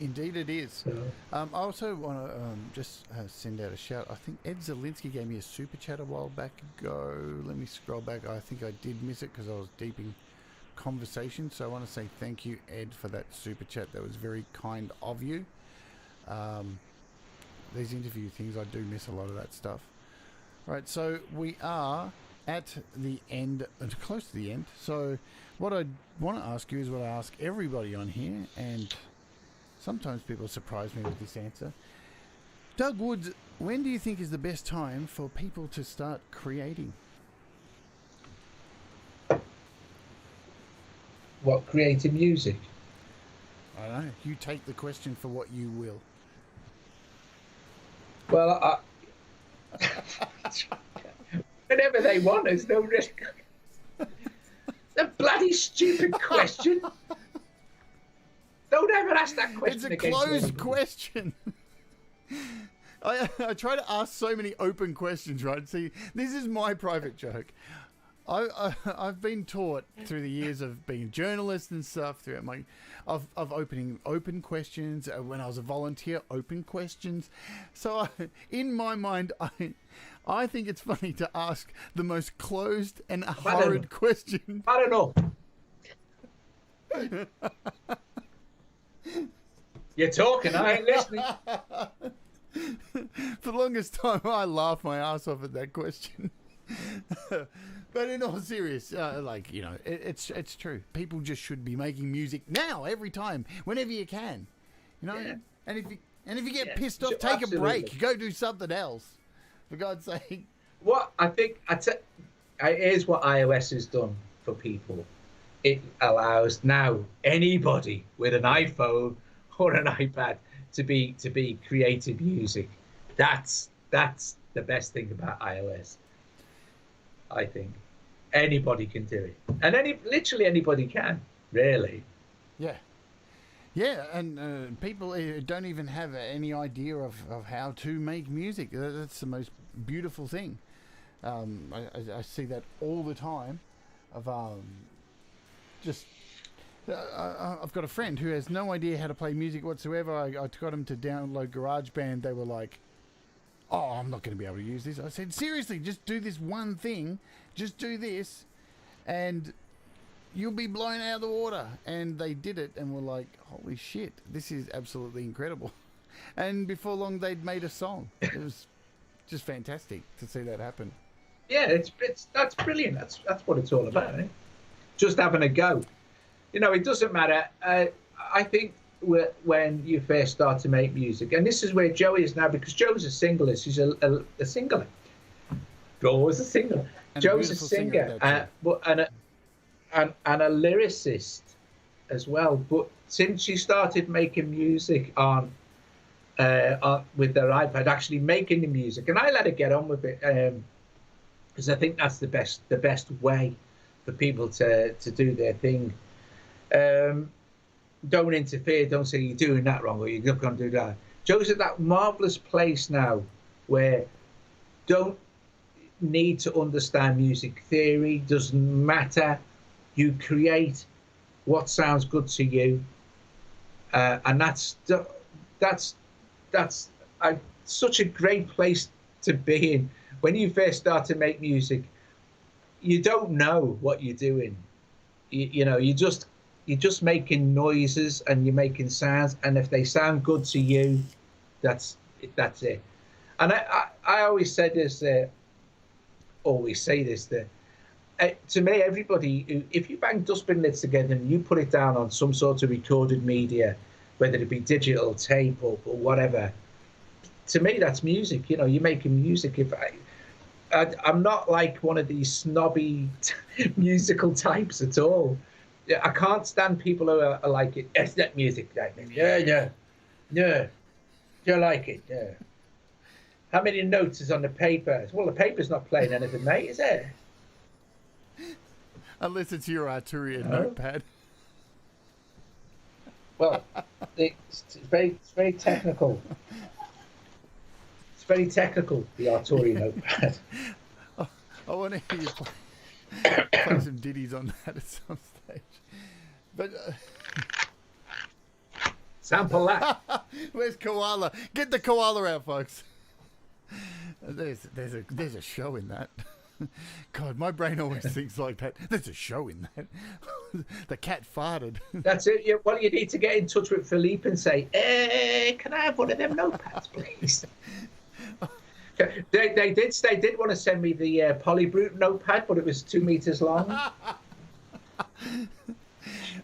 Indeed, it is. So. I also want to just send out a shout. I think Ed Zielinski gave me a super chat a while back ago. Let me scroll back. I think I did miss it because I was deep in conversation. So I want to say thank you, Ed, for that super chat. That was very kind of you. These interview things, I do miss a lot of that stuff. Right, so we are at the end, close to the end. So what I want to ask you is what I ask everybody on here, and sometimes people surprise me with this answer. Doug Woods, when do you think is the best time for people to start creating? What, creating music? I don't know. You take the question for what you will. Well, whenever they want, there's no risk. The bloody stupid question. Don't ever ask that question. It's a closed question. I try to ask so many open questions, right? See, this is my private joke. I've been taught through the years of being a journalist and stuff, throughout of opening open questions. When I was a volunteer, open questions. So in my mind, I think it's funny to ask the most closed and horrid question. I don't know. You're talking, I ain't listening. For the longest time, I laughed my ass off at that question. But in all seriousness, it's true. People just should be making music now, every time, whenever you can. You know, Yeah. and if you get pissed off, take a break, go do something else. For God's sake. What I think, here's what iOS has done for people. It allows now anybody with an iPhone or an iPad to be creating music. That's the best thing about iOS. I think anybody can do it, and literally anybody can, really. Yeah, and people don't even have any idea of how to make music. That's the most beautiful thing. I see that all the time. I've got a friend who has no idea how to play music whatsoever. I got him to download GarageBand. They were like, "Oh, I'm not going to be able to use this." I said, "Seriously, just do this one thing. Just do this, and you'll be blown out of the water." And they did it, and were like, "Holy shit, this is absolutely incredible." And before long, they'd made a song. It was just fantastic to see that happen. Yeah, that's brilliant. That's what it's all about. Just having a go. You know, it doesn't matter. I think when you first start to make music, and this is where Joe is now, because Joe's a singler. He's a singler. Joe was a singer. And Joe's a singer, and a lyricist as well. But since she started making music on with their iPad, actually making the music, and I let her get on with it, because I think that's the best way for people to do their thing. Don't interfere. Don't say you're doing that wrong or you're not going to do that. Joe's at that marvelous place now where don't need to understand music theory. Doesn't matter. You create what sounds good to you, and that's such a great place to be in. When you first start to make music, you don't know what you're doing. You're just making noises and you're making sounds, and if they sound good to you, that's it. And I always say this. To me, everybody, if you bang dustbin lids together and you put it down on some sort of recorded media, whether it be digital, tape, or whatever, to me that's music. You're making music. If I'm not like one of these snobby musical types at all. I can't stand people who are like, it's that music. Yeah. You like it, yeah. How many notes is on the paper? Well, the paper's not playing anything, mate, is it? Unless it's your Arturia notepad. Well, it's very technical. It's very technical, the Arturia notepad. I want to hear you play some ditties on that at some stage. But sample that. where's Koala? Get the koala out, folks. There's a show in that. God, my brain always thinks like that. There's a show in that. The cat farted. That's it. Yeah, well, you need to get in touch with Philippe and say, can I have one of them notepads, please? They did want to send me the Polybrute notepad, but it was 2 meters long.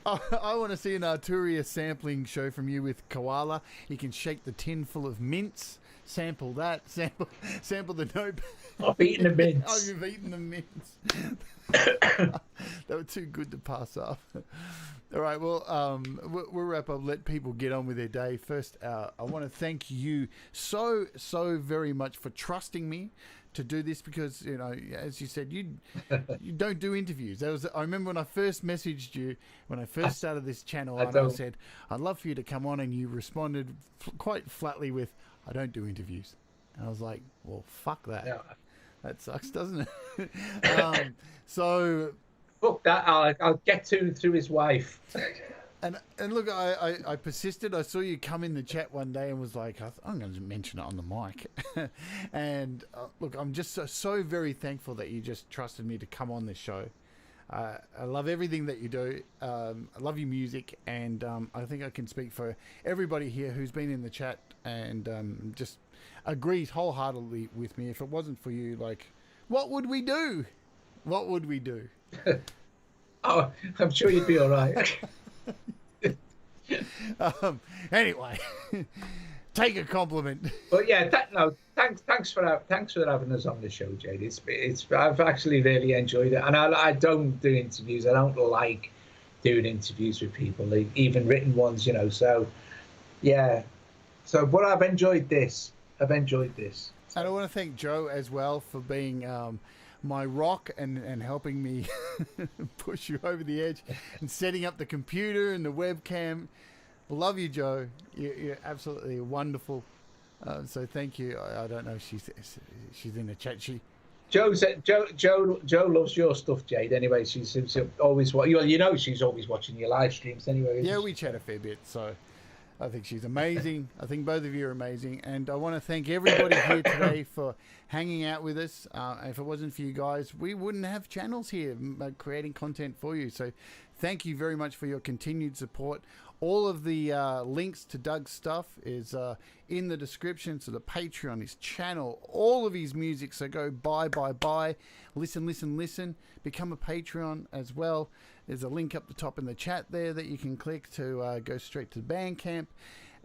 I want to see an Arturia sampling show from you with Koala. You can shake the tin full of mints, sample that, sample the notepad. I've eaten the mints. Oh, you've eaten the mints. They were too good to pass up. All right, well, we'll wrap up. Let people get on with their day. First, I want to thank you so very much for trusting me to do this because, you know, as you said, you don't do interviews. I remember when I first messaged you, when I first started this channel, I said, I'd love for you to come on, and you responded quite flatly with, I don't do interviews. And I was like, well, fuck that. Yeah. That sucks, doesn't it? So... Fuck that, I'll get to through his wife. And look, I persisted. I saw you come in the chat one day and was like, I'm going to mention it on the mic. And look, I'm just so very thankful that you just trusted me to come on this show. I love everything that you do. I love your music, and I think I can speak for everybody here who's been in the chat and just agrees wholeheartedly with me. If it wasn't for you, like, what would we do? What would we do? Oh, I'm sure you'd be all right. Anyway, take a compliment. But yeah, thanks for having us on the show, Jade. I've actually really enjoyed it, and I don't do interviews. I don't like doing interviews with people, even written ones, you know. So yeah, but I've enjoyed this. And I want to thank Joe as well for being my rock and helping me push you over the edge and setting up the computer and the webcam. Love you, Joe. You're absolutely wonderful. So thank you. I don't know if she's in the chat. Joe loves your stuff, Jade. Anyway, she's always she's always watching your live streams anyway. Yeah, we chat a fair bit. So I think she's amazing. I think both of you are amazing. And I want to thank everybody here today for hanging out with us. If it wasn't for you guys, we wouldn't have channels here creating content for you. So thank you very much for your continued support. All of the links to Doug's stuff is in the description. So the Patreon, his channel, all of his music. So go buy, listen. Become a Patreon as well. There's a link up the top in the chat there that you can click to go straight to BandCamp.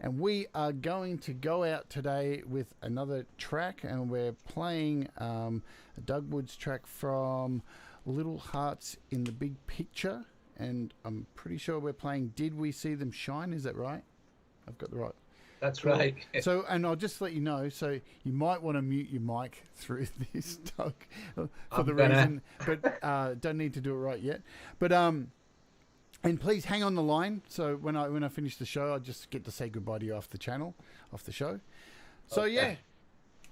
And we are going to go out today with another track, and we're playing a Doug Woods track from Little Hearts in the Big Picture. And I'm pretty sure we're playing Did We See Them Shine? Is that right? I've got the right. That's right. So, and I'll just let you know, so you might want to mute your mic through this, Doug, for the reason, but don't need to do it right yet. But and please hang on the line. So when I finish the show, I'll just get to say goodbye to you off the show. So yeah,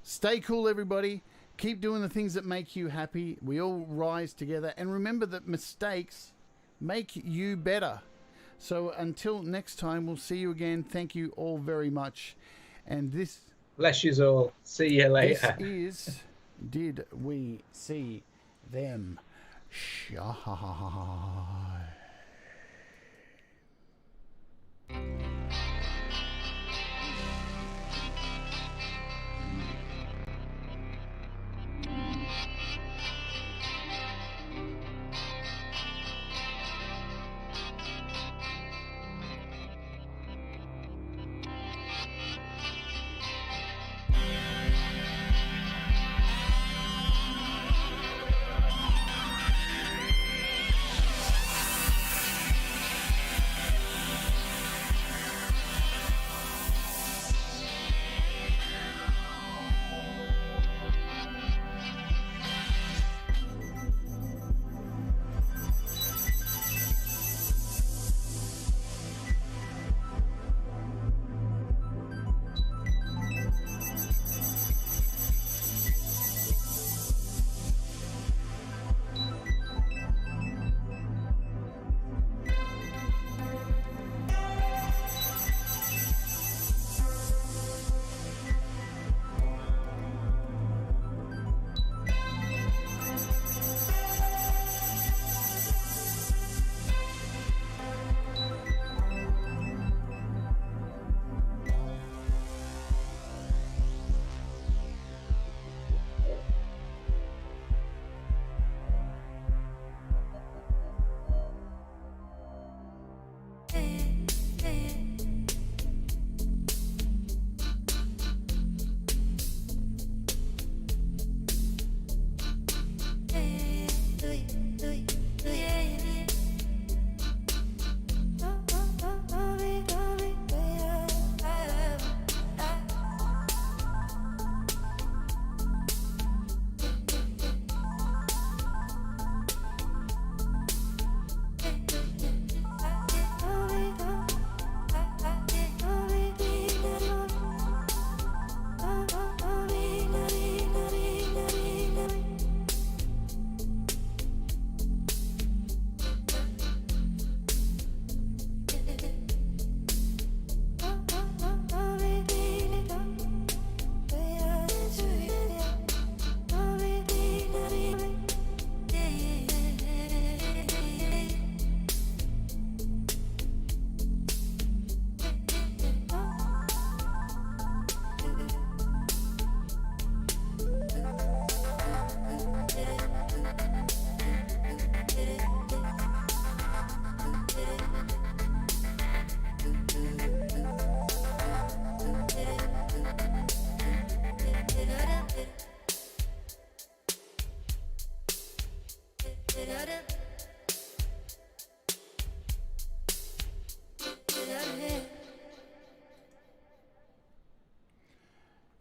stay cool, everybody. Keep doing the things that make you happy. We all rise together, and remember that mistakes make you better. So until next time, we'll see you again. Thank you all very much. And this... Bless you all. See you later. This is Did We See Them Shine?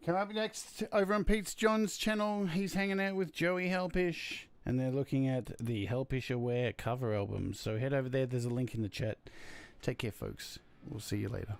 Come up next over on Pete's John's channel. He's hanging out with Joey Helpish, and they're looking at the Helpish Aware cover album. So head over there. There's a link in the chat. Take care, folks. We'll see you later.